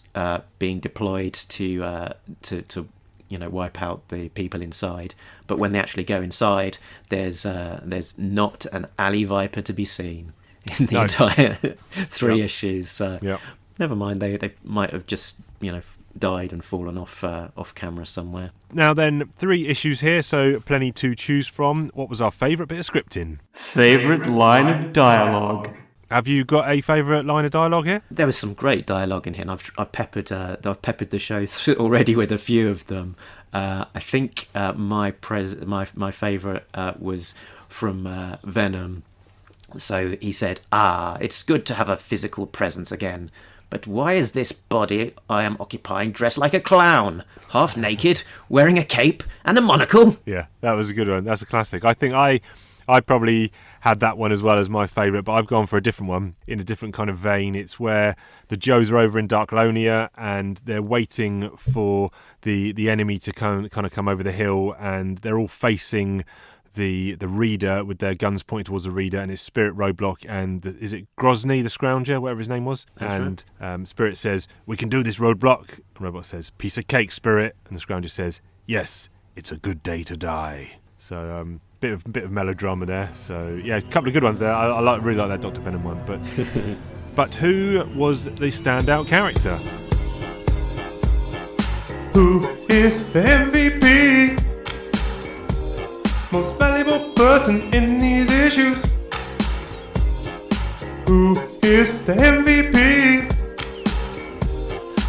C: being deployed to wipe out the people inside. But when they actually go inside, there's not an alley viper to be seen in the entire 3 issues. So never mind, they might have just died and fallen off camera somewhere.
B: Now then, 3 issues here, so plenty to choose from. What was our favourite bit of scripting?
D: Favourite line of dialogue?
B: Have you got a favourite line of dialogue here?
C: There was some great dialogue in here, and I've peppered the show already with a few of them. I think my favourite was from Venom. So he said, it's good to have a physical presence again. But why is this body I am occupying dressed like a clown? Half naked, wearing a cape and a monocle?
B: Yeah, that was a good one. That's a classic. I think I probably had that one as well as my favourite, but I've gone for a different one in a different kind of vein. It's where the Joes are over in Darklonia and they're waiting for the enemy to come over the hill, and they're all facing the reader with their guns pointing towards the reader, and it's Spirit Roadblock and is it Grozny the Scrounger, whatever his name was?
C: That's
B: and right. Spirit says, "We can do this, Roadblock." And Roadblock says, "Piece of cake, Spirit." And the Scrounger says, "Yes, it's a good day to die." So bit of melodrama there. So yeah, a couple of good ones there. I really like that Dr. Venom one. But but who was the standout character?
E: Who is the MVP? Most valuable person in these issues. Who is the MVP?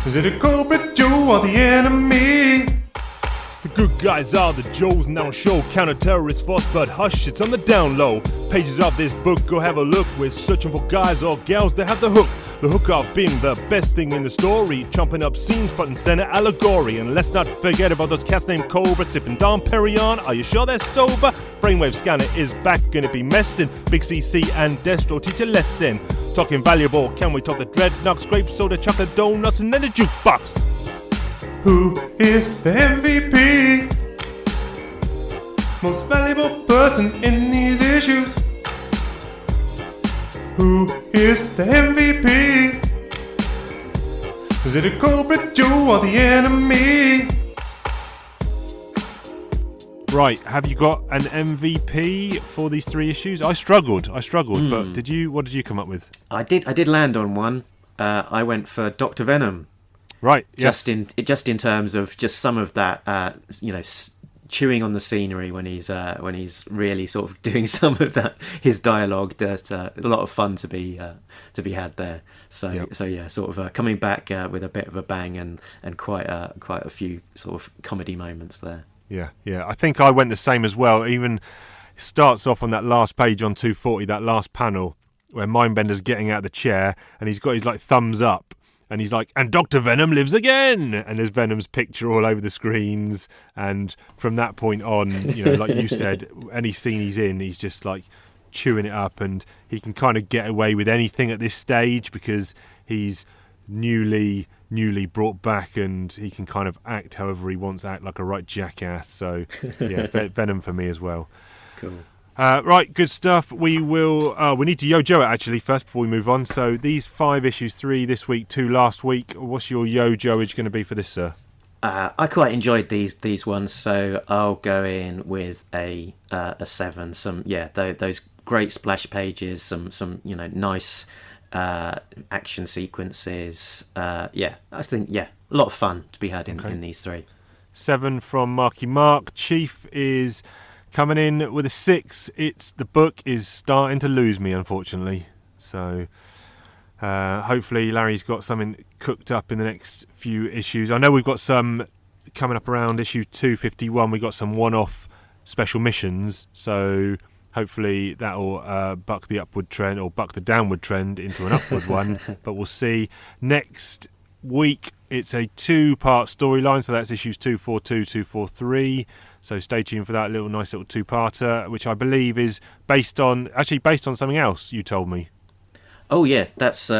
E: Is it a Cobra Joe or the enemy?
B: The good guys are the Joes now show counter-terrorist force, but hush, it's on the down low. Pages of this book, go have a look. We're searching for guys or gals that have the hook. The hookup being the best thing in the story, chomping up scenes front and center allegory. And let's not forget about those cats named Cobra, sipping Dom Perignon. Are you sure they're sober? Brainwave Scanner is back, gonna be messing. Big CC and Destro teach a lesson. Talking valuable, can we talk the dreadnoughts, grape soda, chocolate donuts, and then the jukebox?
E: Who is the MVP? Most valuable person in these issues. Who is the MVP? Is it a Cobra Joe or the enemy?
B: Right, have you got an MVP for these 3 issues? I struggled, but what did you come up with?
C: I did land on one. I went for Dr. Venom.
B: Right,
C: just in terms of just some of that, chewing on the scenery when he's really sort of doing some of that, his dialogue. There's a lot of fun to be had there. So sort of coming back with a bit of a bang and quite a few sort of comedy moments there.
B: Yeah. I think I went the same as well. Even starts off on that last page on 240, that last panel where Mindbender's getting out of the chair and he's got his like thumbs up. And he's like, and Dr. Venom lives again! And there's Venom's picture all over the screens. And from that point on, like you said, any scene he's in, he's just like chewing it up. And he can kind of get away with anything at this stage because he's newly brought back and he can kind of act however he wants, act like a right jackass. So, yeah, Venom for me as well.
C: Cool.
B: Right, good stuff. We need to yo-jo it actually first before we move on. So these 5 issues, 3 this week, 2 last week. What's your yo-joage going to be for this, sir?
C: I quite enjoyed these ones, so I'll go in with a 7. Those great splash pages, some nice action sequences. I think a lot of fun to be had in these 3.
B: 7 from Marky Mark. Chief is coming in with a 6. The book is starting to lose me, unfortunately. So hopefully Larry's got something cooked up in the next few issues. I know we've got some coming up around issue 251. We've got some one-off special missions. So hopefully that'll buck the upward trend or buck the downward trend into an upward one. But we'll see. Next week, it's a 2-part storyline. So that's issues 242, 243. So stay tuned for that nice little 2-parter, which I believe is based on something else you told me.
C: Oh yeah, that's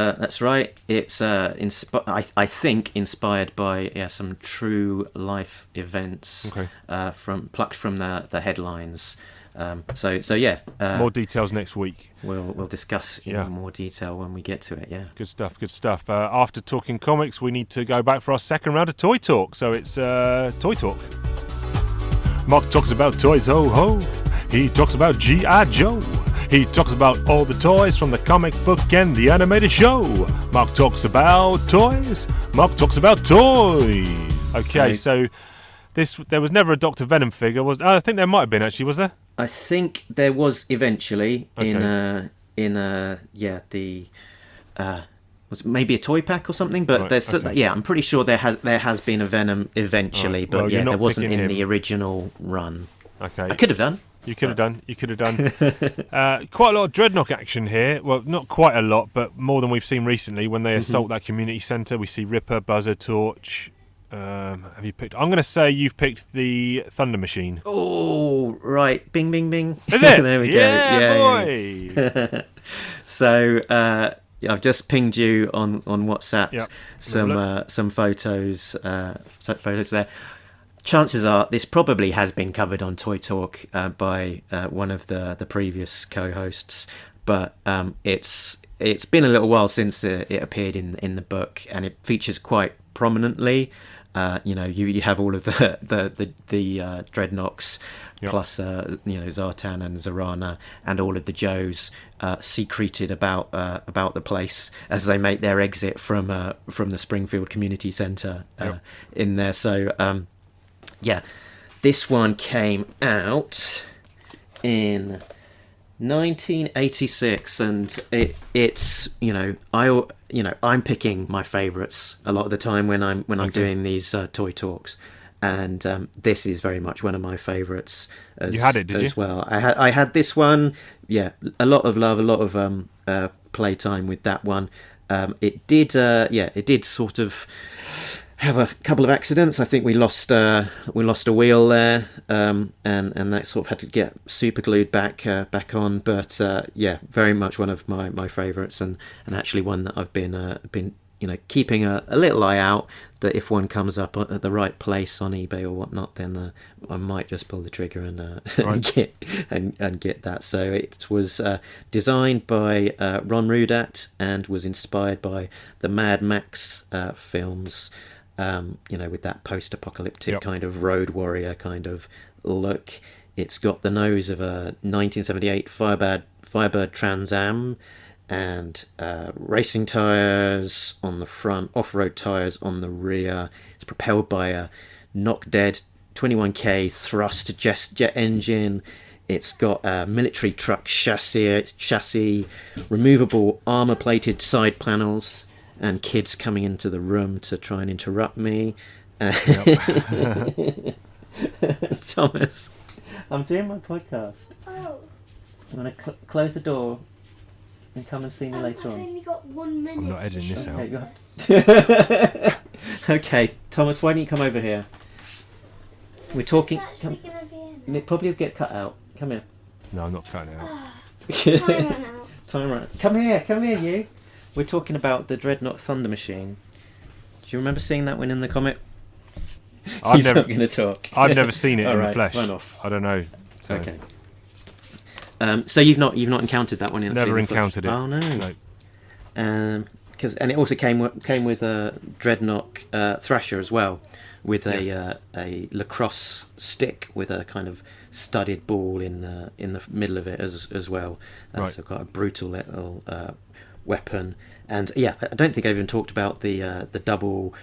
C: right. It's I think inspired by some true life events plucked from the headlines. More details next week.
B: We'll
C: discuss in more detail when we get to it. Yeah.
B: Good stuff. After talking comics, we need to go back for our second round of Toy Talk. So it's Toy Talk. Mark talks about toys, ho ho. He talks about G.I. Joe. He talks about all the toys from the comic book and the animated show. Mark talks about toys. Mark talks about toys. Okay, so there was never a Dr. Venom figure, I think there might have been actually, was there?
C: I think there was eventually was it maybe a toy pack or something, but I'm pretty sure there has been a Venom eventually, but there wasn't in the original run.
B: Okay,
C: I could have done.
B: You could have done. Quite a lot of Dreadnought action here. Well, not quite a lot, but more than we've seen recently. When they assault that community centre, we see Ripper, Buzzer, Torch. Have you picked? I'm going to say you've picked the Thunder Machine.
C: Oh, right. Bing, bing, bing.
B: Is it?
C: There we go.
B: Yeah, boy.
C: Yeah. So I've just pinged you on WhatsApp some photos there. Chances are this probably has been covered on Toy Talk by one of the previous co-hosts, but it's been a little while since it appeared in the book, and it features quite prominently. You have all of the Dreadnoks, plus Zartan and Zarana and all of the Joes secreted about the place as they make their exit from the Springfield Community Centre in there. So this one came out in 1986, and it's I'm picking my favourites a lot of the time when I'm doing these Toy Talks, and this is very much one of my favourites.
B: You had it, did you?
C: Well, I had this one. Yeah, a lot of love, a lot of playtime with that one. It did sort of have a couple of accidents. I think we lost a wheel there, and that sort of had to get super glued back on. But very much one of my favourites, and actually one that I've been keeping a little eye out, that if one comes up at the right place on eBay or whatnot, then I might just pull the trigger and get that. So it was designed by Ron Rudat and was inspired by the Mad Max films, with that post-apocalyptic kind of road warrior kind of look. It's got the nose of a 1978 Firebird Trans Am, and racing tyres on the front, off-road tyres on the rear. It's propelled by a knock-dead 21k thrust jet engine. It's got a military truck chassis, removable armour-plated side panels, and kids coming into the room to try and interrupt me. Thomas, I'm doing my podcast.
F: Oh.
C: I'm going to close the door and come and see me later on.
F: I've only got 1 minute.
B: I'm not editing this out.
C: Okay, Thomas, why don't you come over here? We're talking.
F: It's actually going to be in.
C: It probably will get cut out. Come here.
B: No, I'm not cutting it out.
F: Time run out.
C: Time right. Come here, you. We're talking about the Dreadnought Thunder Machine. Do you remember seeing that one in the comic? He's not going to talk.
B: I've never seen it in the
C: Right,
B: flesh.
C: run off.
B: I don't know. So.
C: Okay. So you've not encountered that one in
B: Never
C: in the
B: encountered
C: flesh?
B: it.
C: Oh no.
B: No.
C: And it also came with a Dreadnought Thrasher as well, with a lacrosse stick with a kind of studded ball in the middle of it as well.
B: Right.
C: So quite a brutal little weapon. And I don't think I've even talked about the double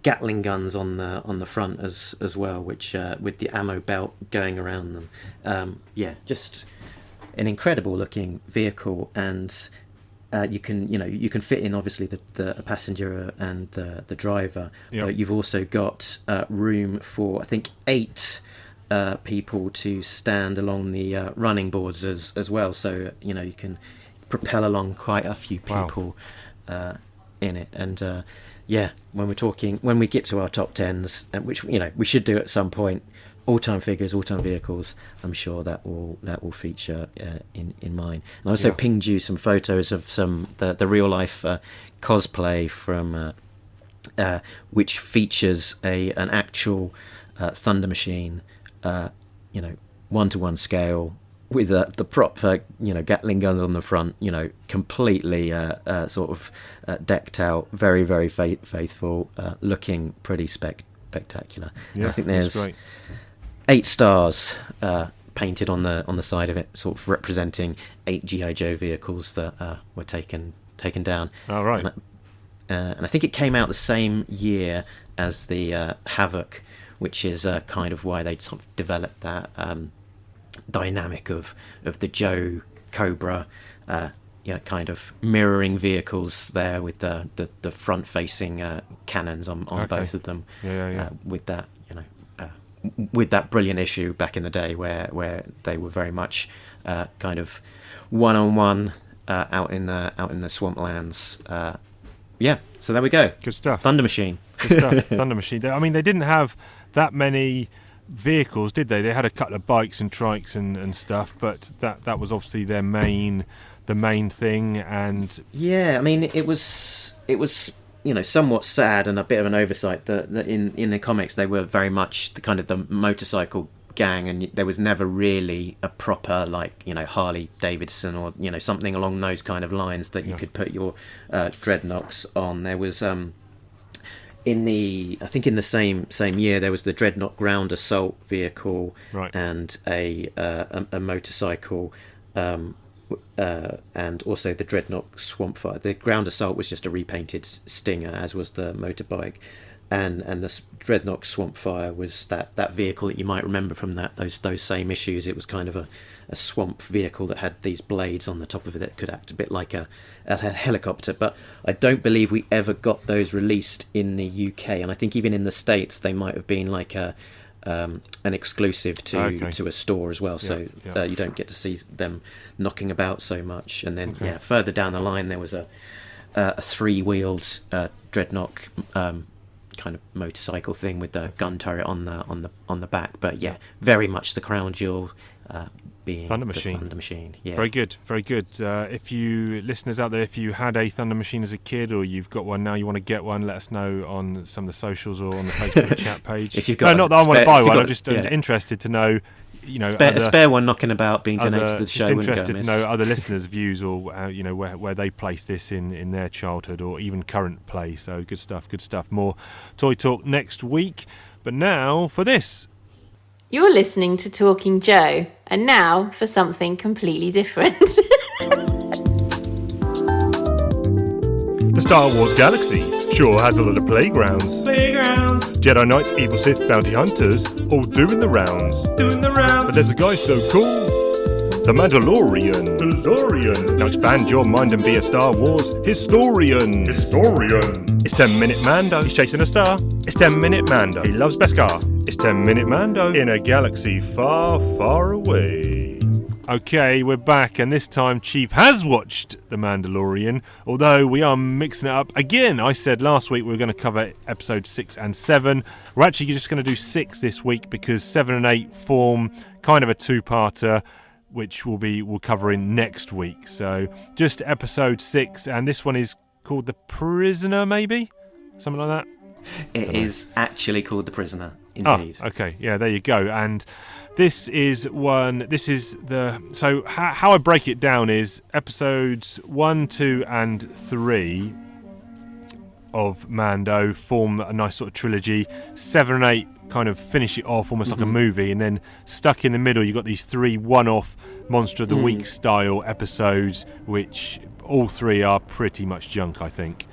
C: Gatling guns on the front as well, which with the ammo belt going around them. Just an incredible looking vehicle, and you can fit in obviously the passenger and the driver.
B: Yep.
C: But you've also got room for I think 8 people to stand along the running boards as well. So you can propel along quite a few people in it. And when we get to our top 10s, which we should do at some point, all-time figures, all-time vehicles, I'm sure that will feature in mine. And I also pinged you some photos of the real life cosplay from which features an actual Thunder Machine, 1-to-1 scale, with the prop Gatling guns on the front, completely sort of decked out, very very faithful, looking pretty spectacular. And I think there's
B: great.
C: 8 stars painted on the side of it, sort of representing 8 G.I. Joe vehicles that were taken down.
B: Oh, right.
C: And I think it came out the same year as the Havoc, which is kind of why they sort of developed that dynamic of the Joe Cobra, kind of mirroring vehicles there with the front facing cannons on both of them. With that brilliant issue back in the day where they were very much kind of one-on-one out in the swamplands. So there we go.
B: Good stuff.
C: Thunder Machine.
B: Good stuff. Thunder Machine. I mean, they didn't have that many vehicles, did they? They had a couple of bikes and trikes and stuff, but that was obviously the main thing. And
C: I mean, it was somewhat sad and a bit of an oversight that in the comics they were very much the kind of the motorcycle gang, and there was never really a proper Harley Davidson or something along those kind of lines that you could put your Dreadnoughts on. There was in the same year there was the Dreadnought ground assault vehicle,
B: right,
C: and a motorcycle, and also the Dreadnought Swampfire. The ground assault was just a repainted Stinger, as was the motorbike, and the Dreadnought Swampfire was that vehicle that you might remember from those same issues. It was kind of a swamp vehicle that had these blades on the top of it that could act a bit like a helicopter. But I don't believe we ever got those released in the UK, and I think even in the States they might have been like an exclusive to a store as well. So you don't get to see them knocking about so much. And then further down the line there was a a three-wheeled dreadnought kind of motorcycle thing with the gun turret on the back. But yeah, very much the crown jewel. Being
B: Thunder
C: the
B: Machine.
C: Thunder Machine. Yeah.
B: Very good, very good. If you listeners out there, if you had a Thunder Machine as a kid, or you've got one now, you want to get one, let us know on some of the socials or on the Facebook chat page.
C: If you've got
B: not that I want to buy one. I'm just
C: yeah.
B: interested to know,
C: a spare one knocking about being donated to the show.
B: Just
C: wouldn't go
B: interested to
C: amiss.
B: know other listeners' views, or where they place this in their childhood or even current play. So good stuff, good stuff. More toy talk next week. But now for this.
G: You're listening to Talking Joe, and now for something completely different.
A: The Star Wars galaxy sure has a lot of playgrounds. Jedi Knights, evil Sith, bounty hunters, all doing the rounds. But there's a guy so cool, the Mandalorian. Now expand your mind and be a Star Wars historian. It's 10-Minute Mando. He's chasing a star. It's 10-Minute Mando. He loves Beskar. It's 10-Minute Mando in a galaxy far, far away.
B: Okay, we're back, and this time Chief has watched The Mandalorian, although we are mixing it up again. I said last week we were going to cover episodes 6 and 7. We're actually just going to do 6 this week because 7 and 8 form kind of a two-parter, which we'll cover in next week. So just episode 6, and this one is called The Prisoner, maybe? Something like that?
C: It is actually called The Prisoner, indeed.
B: Oh, okay. Yeah, there you go. And this is so how I break it down is episodes 1, 2 and 3 of Mando form a nice sort of trilogy. 7 and 8 kind of finish it off almost like a movie, and then stuck in the middle you've got these 3 one-off Monster of the Week style episodes, which all 3 are pretty much junk, I think.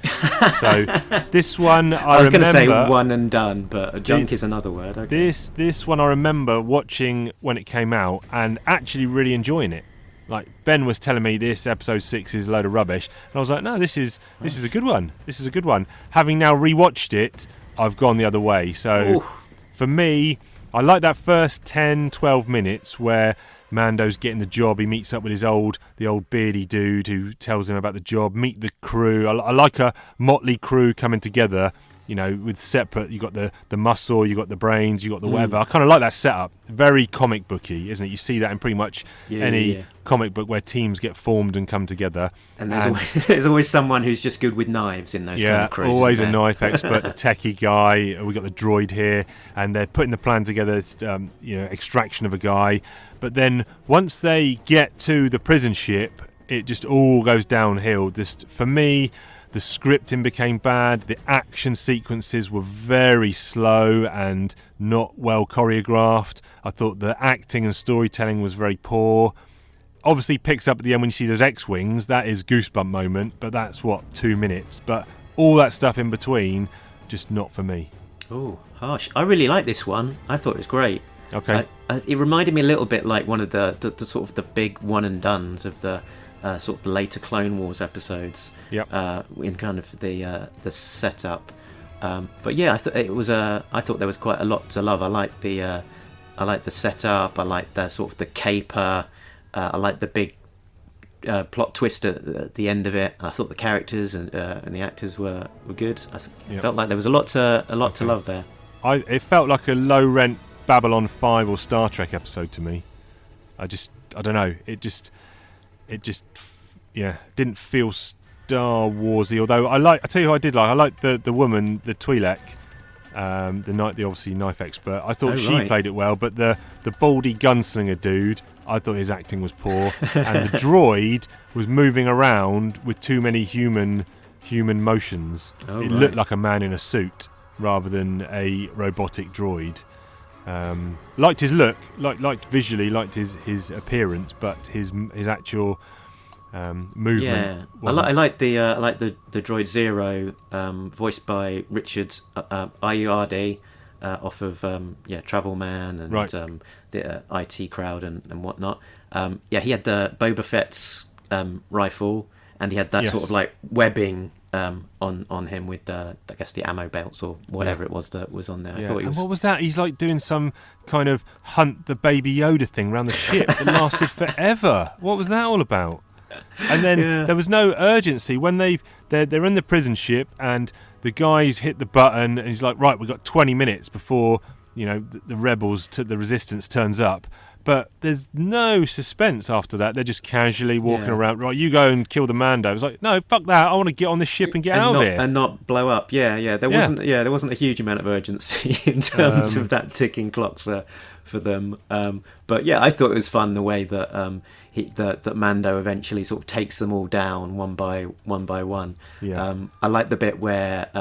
B: So this one I
C: was going to say
B: remember-
C: one and done, but junk is another word. Okay.
B: This one I remember watching when it came out and actually really enjoying it. Like Ben was telling me this episode 6 is a load of rubbish, and I was like, no, this is a good one. This is a good one. Having now rewatched it, I've gone the other way. So for me, I like that first 10-12 minutes where Mando's getting the job. He meets up with the old beardy dude who tells him about the job. Meet the crew. I like a motley crew coming together. With separate. You got the muscle, you got the brains, you got the whatever. I kind of like that setup. Very comic booky, isn't it? You see that in pretty much any comic book where teams get formed and come together.
C: And there's always someone who's just good with knives in those kind of crews.
B: Always a knife expert, the techie guy. We got the droid here, and they're putting the plan together. Extraction of a guy. But then once they get to the prison ship, it just all goes downhill. Just for me, the scripting became bad. The action sequences were very slow and not well choreographed. I thought the acting and storytelling was very poor. Obviously picks up at the end when you see those X-Wings. That is goosebump moment, but that's 2 minutes. But all that stuff in between, just not for me.
C: Oh, harsh. I really like this one. I thought it was great.
B: Okay.
C: It reminded me a little bit like one of the sort of the big one and dones of the sort of the later Clone Wars episodes.
B: Yep.
C: In kind of the setup. But yeah, I thought there was quite a lot to love. I like the setup. I like the sort of the caper. I like the big plot twist at the end of it. I thought the characters and the actors were good. I felt like there was a lot to love there.
B: It felt like a low rent Babylon 5 or Star Trek episode to me. I don't know. It just didn't feel Star Warsy. Although I tell you who I did like. I liked the woman, the Twi'lek, the obviously knife expert. I thought she played it well, but the baldy gunslinger dude, I thought his acting was poor, and the droid was moving around with too many human motions. It looked like a man in a suit rather than a robotic droid. Liked his look, liked visually, liked his appearance, but his actual movement.
C: Yeah, I like the droid Zero, voiced by Richard Ayoade, off of Travel Man and the IT Crowd and whatnot. He had the Boba Fett's rifle, and he had that sort of like webbing on him with the ammo belts or whatever it was that was on there. I thought
B: And what was that? He's like doing some kind of hunt the Baby Yoda thing around the ship that lasted forever. What was that all about? And then there was no urgency when they're in the prison ship and the guys hit the button and he's like, right, we've got 20 minutes before the rebels the resistance turns up. But there's no suspense after that. They're just casually walking around. Right, you go and kill the Mando. It's like, no, fuck that. I want to get on this ship and get out of here
C: and not blow up. Yeah. There wasn't a huge amount of urgency in terms of that ticking clock for them. But yeah, I thought it was fun the way that that Mando eventually sort of takes them all down one by one.
B: Yeah.
C: I like the bit where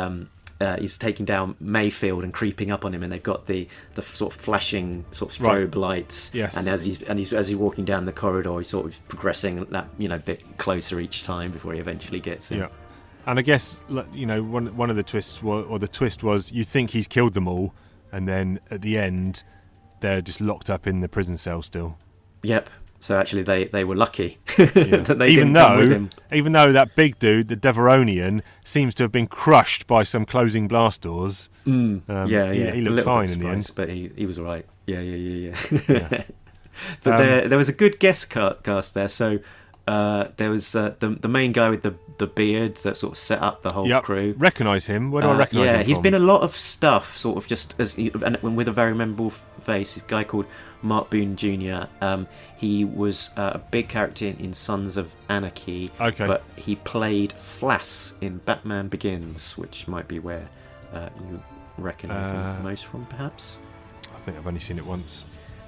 C: he's taking down Mayfield and creeping up on him, and they've got the sort of flashing sort of strobe lights.
B: Yes.
C: And as he's walking down the corridor, he's sort of progressing that bit closer each time before he eventually gets him.
B: Yeah. And I guess one of the twists the twist was you think he's killed them all, and then at the end they're just locked up in the prison cell still.
C: Yep. So actually, they were lucky that they
B: even
C: didn't come with him.
B: Even though that big dude, the Deveronian, seems to have been crushed by some closing blast doors.
C: He
B: looked fine in the end,
C: but he was all right. Yeah. But there was a good guest cast there. So there was the main guy with the beard that sort of set up the whole crew.
B: Recognise him? Where do I recognise him from?
C: He's been a lot of stuff, sort of just and with a very memorable face. This guy called Mark Boone Jr. He was a big character in Sons of Anarchy.
B: Okay.
C: But he played Flass in Batman Begins, which might be where you recognise him most from, perhaps.
B: I think I've only seen it once.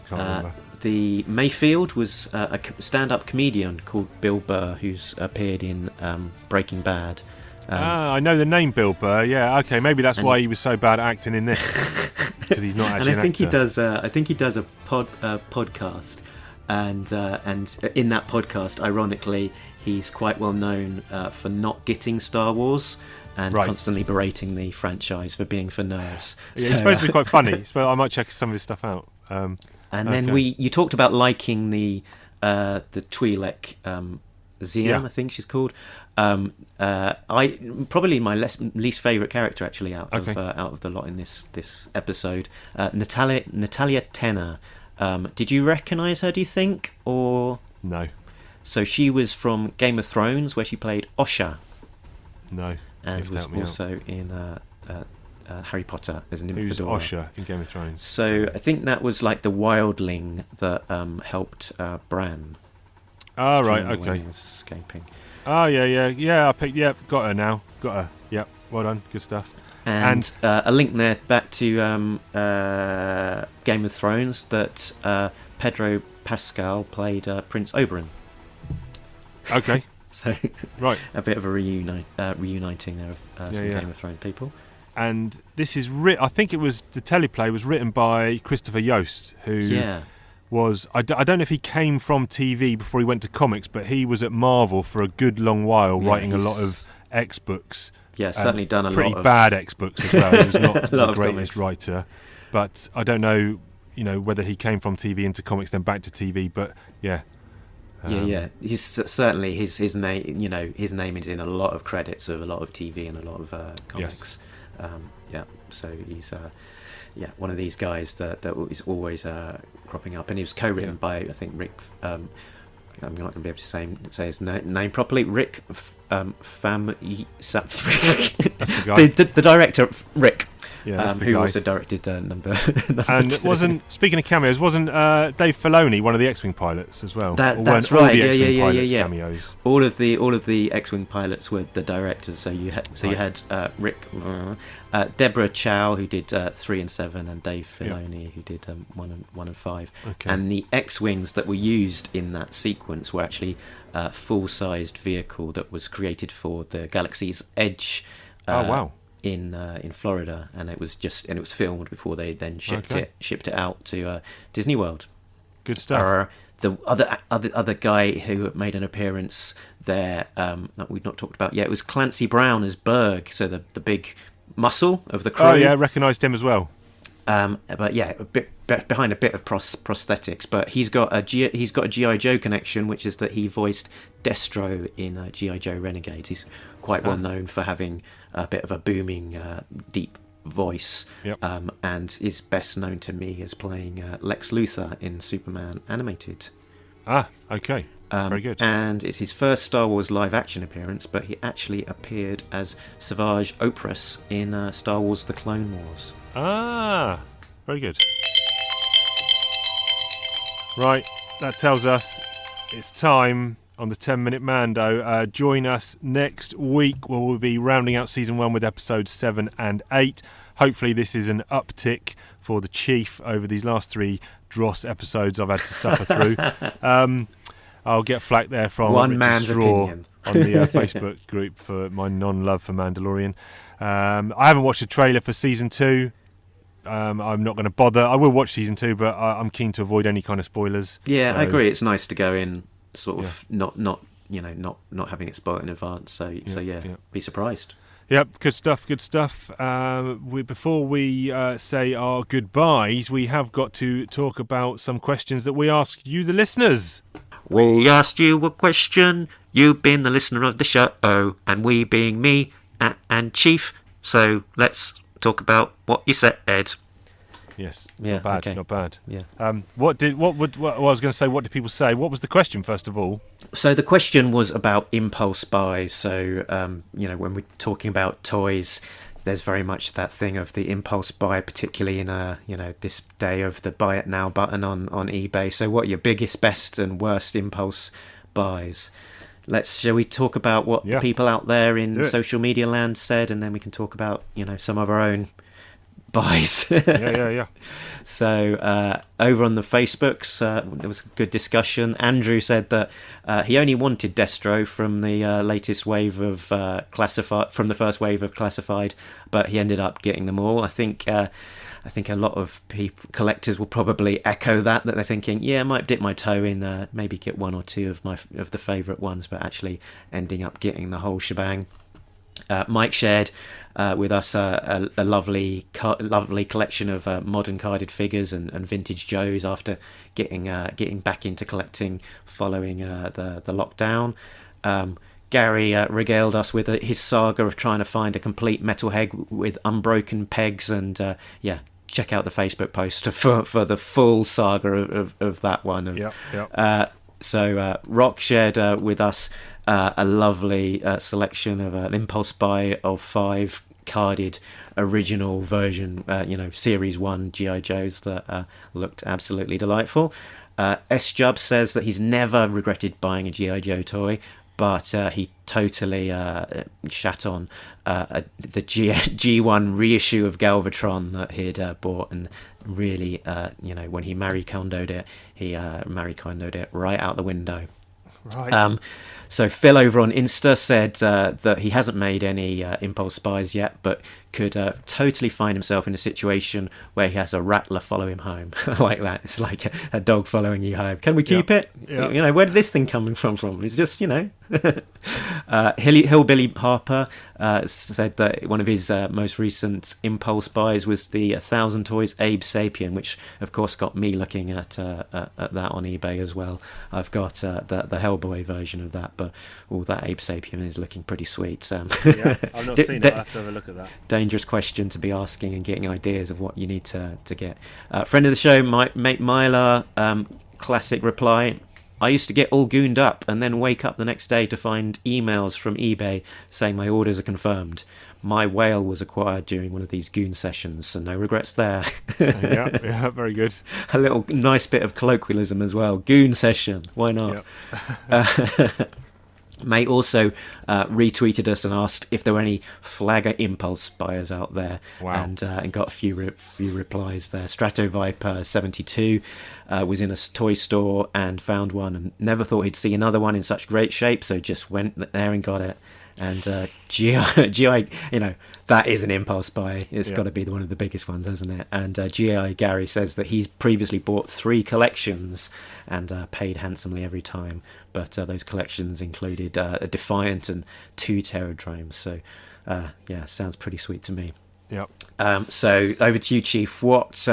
B: Can't remember.
C: The Mayfield was a stand-up comedian called Bill Burr, who's appeared in Breaking Bad.
B: I know the name Bill Burr. Yeah, okay, maybe that's why he was so bad at acting in this, because he's not actually.
C: And I think he does a podcast, and in that podcast, ironically, he's quite well known for not getting Star Wars. And constantly berating the franchise for being for nerds.
B: Yeah, he's supposed to be quite funny. So I might check some of his stuff out.
C: And then you talked about liking the Twi'lek Xian, I think she's called. I probably my least favourite character actually out of the lot in this episode. Natalia Tena. Did you recognise her? Do you think or
B: no?
C: So she was from Game of Thrones, where she played Osha.
B: No.
C: And was also in Harry Potter as an
B: Who's Osha in Game of Thrones?
C: So I think that was like the wildling that helped Bran.
B: Oh, right, okay.
C: When he was escaping.
B: Oh, yeah. Got her now. Got her. Yep. Well done. Good stuff.
C: And a link there back to Game of Thrones that Pedro Pascal played Prince Oberyn.
B: Okay.
C: So,
B: right,
C: a bit of a reuniting there of some Game of Thrones people.
B: And this is I think it was the teleplay was written by Christopher Yost, who was I don't know if he came from TV before he went to comics, but he was at Marvel for a good long while, writing a lot of X books.
C: Yeah, certainly done a
B: pretty
C: lot of
B: bad X books as well. He was not the greatest
C: comics.
B: writer, but I don't know, whether he came from TV into comics then back to TV, but yeah.
C: He's certainly his name. His name is in a lot of credits of a lot of TV and a lot of comics.
B: Yes.
C: So he's one of these guys that is always cropping up, and he was co-written by I think Rick. I'm not going to be able to say his name properly. Rick That's
B: the guy.
C: The director Rick.
B: Yeah,
C: who also directed number
B: and
C: two.
B: wasn't, speaking of cameos, wasn't Dave Filoni one of the X-Wing pilots as well?
C: That's right.
B: All the X-Wing pilots cameos.
C: All of the X-Wing pilots were the directors. So you had Rick, Deborah Chow who did 3 and 7, and Dave Filoni who did 1 and 5.
B: Okay.
C: And the X-Wings that were used in that sequence were actually a full-sized vehicle that was created for the Galaxy's Edge.
B: Wow.
C: In Florida, and it was filmed before they then shipped it out to Disney World.
B: Good stuff.
C: The other guy who made an appearance there that we've not talked about yet was Clancy Brown as Berg, so the big muscle of the crew.
B: Oh yeah, recognised him as well.
C: But yeah, a bit behind a bit of prosthetics, but he's got a G.I. Joe connection, which is that he voiced Destro in G.I. Joe Renegades. He's quite well known for having a bit of a booming, deep voice, and is best known to me as playing Lex Luthor in Superman Animated.
B: Ah, okay. Very good.
C: And it's his first Star Wars live-action appearance, but he actually appeared as Savage Opress in Star Wars The Clone Wars.
B: Ah, very good. Right, that tells us it's time on the 10-Minute Mando. Join us next week where we'll be rounding out Season 1 with episodes 7 and 8. Hopefully this is an uptick for the Chief over these last 3 dross episodes I've had to suffer through. I'll get flack there from
C: one
B: Richard
C: man's
B: Straw
C: opinion
B: on the Facebook group for my non-love for Mandalorian. I haven't watched the trailer for Season 2. I'm not going to bother. I will watch Season 2, but I'm keen to avoid any kind of spoilers.
C: Yeah,
B: so,
C: I agree. It's nice to go in sort of not having it spoiled in advance. So be surprised.
B: Yep, good stuff. Before we say our goodbyes, we have got to talk about some questions that we asked you, the listeners.
C: We asked you a question, you being the listener of the show, and we being me and Chief. So let's talk about what you said, Ed.
B: Yes,
C: Yeah,
B: not bad,
C: okay.
B: not bad.
C: Yeah.
B: I was going to say, what did people say? What was the question, first of all?
C: So the question was about impulse buys. So, when we're talking about toys, there's very much that thing of the impulse buy, particularly in this day of the buy it now button on eBay. So what are your biggest, best and worst impulse buys? Shall we talk about what the people out there in social media land said, and then we can talk about, some of our own buys.
B: Yeah.
C: So over on the Facebooks, there was a good discussion. Andrew said that he only wanted Destro from the latest wave of Classified, from the first wave of Classified, but he ended up getting them all. I think a lot of collectors will probably echo that they're thinking, I might dip my toe in, maybe get one or two of the favourite ones, but actually ending up getting the whole shebang. Mike shared with us a lovely collection of modern carded figures and vintage Joes after getting back into collecting following the lockdown. Gary regaled us with his saga of trying to find a complete metal head with unbroken pegs, and check out the Facebook post for the full saga of that one. So Rock shared with us a lovely selection of an impulse buy of 5 carded original version, Series 1 G.I. Joes that looked absolutely delightful. S-Jub says that he's never regretted buying a G.I. Joe toy, but he totally shat on the G1 reissue of Galvatron that he'd bought, and really, when he Marie Kondo'd it, he Marie Kondo'd it right out the window.
B: Right.
C: So Phil over on Insta said that he hasn't made any impulse buys yet, but could totally find himself in a situation where he has a rattler follow him home. Like that. It's like a dog following you home. Can we keep it?
B: Yeah.
C: Where did this thing come from? It's just, Hillbilly Harper said that one of his most recent impulse buys was the 1,000 Toys Abe Sapien, which of course got me looking at that on eBay as well. I've got the Hellboy version of that, but that Abe Sapien is looking pretty sweet.
B: I've not seen it. I'll have to have a look at that.
C: Dangerous question to be asking and getting ideas of what you need to get. Friend of the show, mate Myla, classic reply. I used to get all gooned up and then wake up the next day to find emails from eBay saying my orders are confirmed. My whale was acquired during one of these goon sessions, so no regrets there.
B: yeah, very good.
C: A little nice bit of colloquialism as well. Goon session, why not?
B: Yep.
C: May also retweeted us and asked if there were any Flagger impulse buyers out there.
B: Wow.
C: And got a few replies there. Strato Viper 72 was in a toy store and found one and never thought he'd see another one in such great shape, so just went there and got it. And GI, that is an impulse buy. It's got to be one of the biggest ones, hasn't it? And GI Gary says that he's previously bought 3 collections and paid handsomely every time. But those collections included a Defiant and 2 Terradromes. So, sounds pretty sweet to me.
B: Yep.
C: So over to you, Chief. What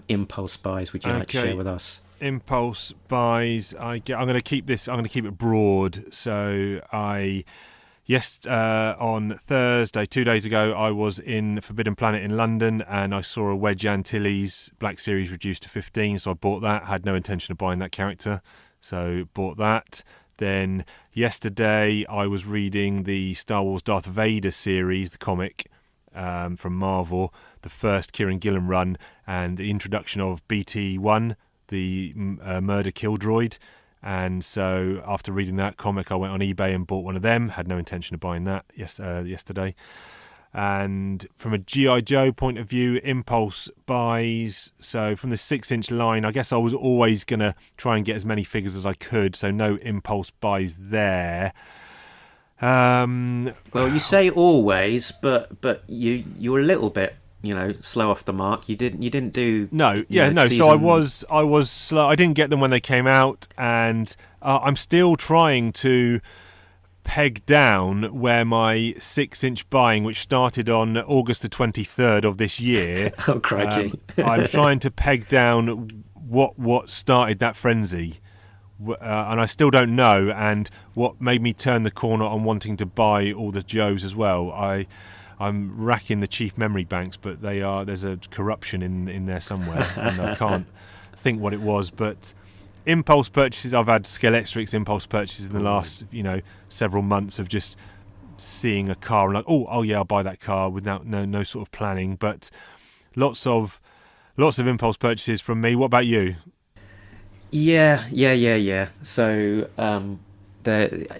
C: impulse buys would you like to share with us?
B: Impulse buys. I'm going to keep it broad. So on Thursday, 2 days ago, I was in Forbidden Planet in London and I saw a Wedge Antilles Black Series reduced to 15, so I bought that. Had no intention of buying that character, so bought that. Then yesterday I was reading the Star Wars Darth Vader series, the comic from Marvel, the first Kieran Gillen run, and the introduction of BT-1, the murder kill droid. And so after reading that comic, I went on eBay and bought one of them. Had no intention of buying that yesterday. And from a G.I. Joe point of view, impulse buys. So from the 6-inch line, I guess I was always going to try and get as many figures as I could. So no impulse buys there.
C: Well, you say always, but you were a little bit, slow off the mark. You didn't do
B: no.
C: season...
B: So I was slow. I didn't get them when they came out, and I'm still trying to peg down where my 6-inch buying, which started on August the 23rd of this year.
C: Oh, crikey!
B: I'm trying to peg down what started that frenzy. And I still don't know, and what made me turn the corner on wanting to buy all the Joes as well. I'm racking the chief memory banks, but there's a corruption in there somewhere, and I can't think what it was. But impulse purchases, I've had Skeletrix impulse purchases in the last several months of just seeing a car and like, oh yeah, I'll buy that car without no sort of planning. But lots of impulse purchases from me. What about you?
C: Yeah. So I'm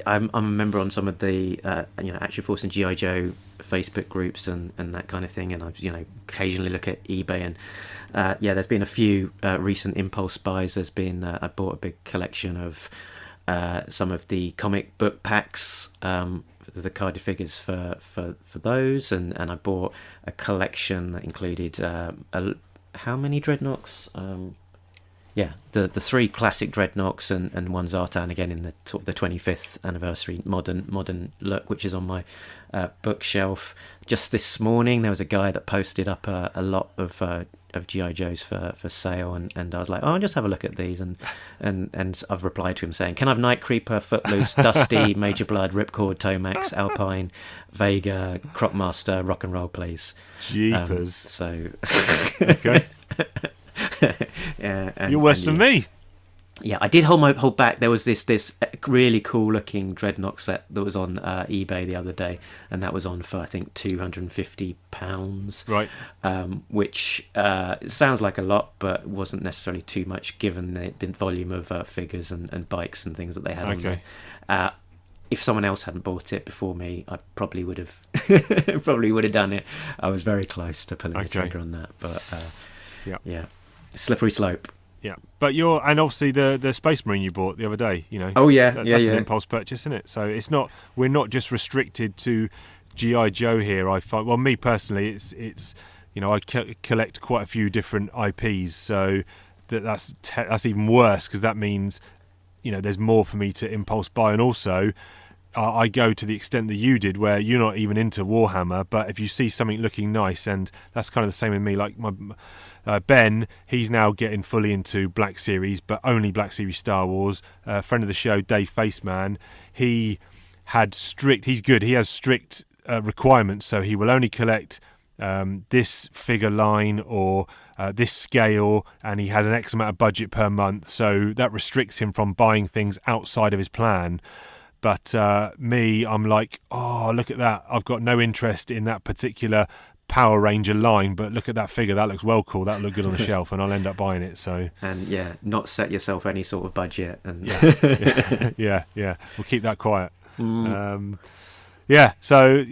C: a member on some of the Action Force and G.I. Joe Facebook groups and that kind of thing, and I occasionally look at eBay, and there's been a few recent impulse buys. There's been I bought a big collection of some of the comic book packs, the carded figures for those, and I bought a collection that included how many Dreadnoks? The 3 classic Dreadnoks and one Zartan, again in the sort of the 25th anniversary modern look, which is on my bookshelf. Just this morning there was a guy that posted up a lot of G.I. Joes for sale, and I was like, I'll just have a look at these, and I've replied to him saying, can I have Night Creeper, Footloose, Dusty, Major Blood, Ripcord, Tomax, Alpine, Vega, Cropmaster, Rock and Roll, please?
B: Jeepers.
C: Okay.
B: You're worse than me.
C: Yeah, I did hold back. There was this really cool looking Dreadnought set that was on eBay the other day, and that was on for I think £250.
B: Right.
C: Which sounds like a lot, but wasn't necessarily too much given the volume of figures and bikes and things that they had on there. If someone else hadn't bought it before me, I probably would have done it. I was very close to pulling the trigger on that, but yeah, slippery slope.
B: Yeah, but and obviously the Space Marine you bought the other day,
C: Oh yeah,
B: that's an impulse purchase, isn't it? So we're not just restricted to G.I. Joe here. I find, well, me personally, it's I collect quite a few different IPs, so that's even worse, because that means there's more for me to impulse buy, and also I go to the extent that you did, where you're not even into Warhammer, but if you see something looking nice, and that's kind of the same with me, like my Ben, he's now getting fully into Black Series, but only Black Series Star Wars. Friend of the show, Dave Faceman, he's good, he has strict requirements, so he will only collect this figure line or this scale, and he has an X amount of budget per month, so that restricts him from buying things outside of his plan. But me, I'm like, oh, look at that. I've got no interest in that particular Power Ranger line, but look at that figure. That looks well cool. That'll look good on the shelf, and I'll end up buying it. So
C: and not set yourself any sort of budget. And
B: yeah. We'll keep that quiet. So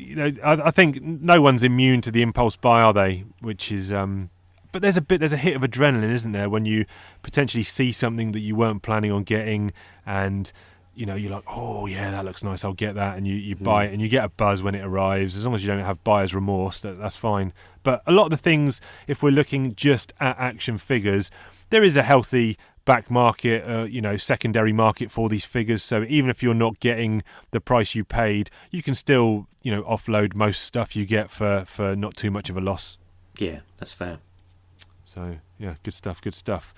B: I think no one's immune to the impulse buy, are they? Which is but there's a hit of adrenaline, isn't there, when you potentially see something that you weren't planning on getting, and you're like, oh yeah, that looks nice, I'll get that, and you buy it, and you get a buzz when it arrives. As long as you don't have buyer's remorse, that's fine. But a lot of the things, if we're looking just at action figures, there is a healthy back market, secondary market for these figures. So even if you're not getting the price you paid, you can still, offload most stuff you get for not too much of a loss.
C: Yeah, that's fair.
B: So, yeah, good stuff.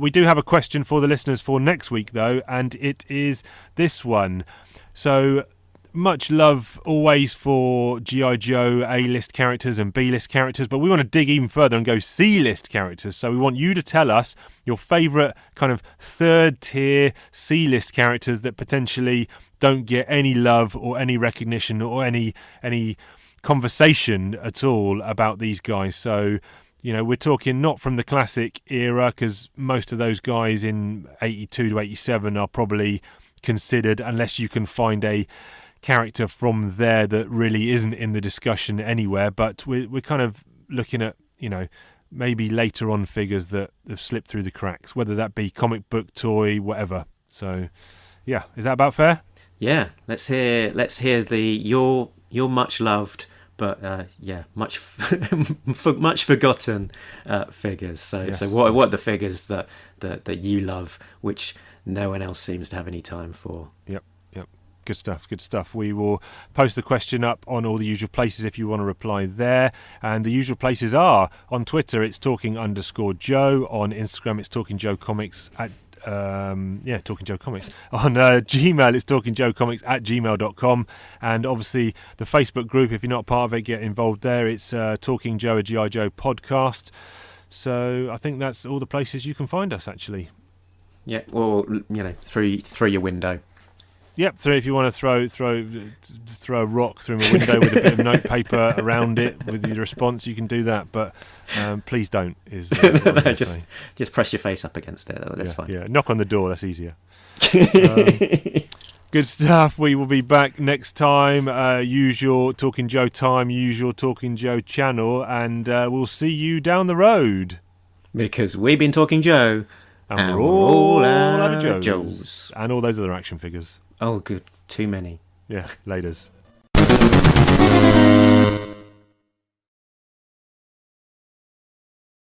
B: We do have a question for the listeners for next week, though, and it is this one. So, much love always for G.I. Joe A-list characters and B-list characters, but we want to dig even further and go C-list characters. So we want you to tell us your favourite kind of third-tier C-list characters that potentially don't get any love or any recognition or any conversation at all about these guys. So, you know, we're talking not from the classic era, because most of those guys in 82 to 87 are probably considered, unless you can find a character from there that really isn't in the discussion anywhere. But we're kind of looking at, you know, maybe later on figures that have slipped through the cracks, whether that be comic book, toy, whatever. So yeah, is that about fair?
C: Yeah, let's hear your much loved but much much forgotten figures. So
B: Yes,
C: so what are the figures that you love, which no one else seems to have any time for?
B: Yep. Good stuff. We will post the question up on all the usual places if you want to reply there. And the usual places are on Twitter, it's talking_Joe. On Instagram, it's Talking Joe Comics at Talking Joe Comics. On Gmail, it's talkingjoecomics@gmail.com. And obviously the Facebook group, if you're not part of it, get involved there. It's Talking Joe, a G.I. Joe podcast. So I think that's all the places you can find us, actually.
C: Yeah, or, you know, through your window.
B: Yep, if you want to throw a rock through a window with a bit of notepaper around it with your response, you can do that. But please don't.
C: No, just press your face up against it. That's fine.
B: Yeah, knock on the door. That's easier. Good stuff. We will be back next time. Usual Talking Joe time. Usual Talking Joe channel, and we'll see you down the road.
C: Because we've been Talking Joe,
B: and we're all out of
C: Joes.
B: and all those other action figures.
C: Oh, good. Too many.
B: Yeah, laters.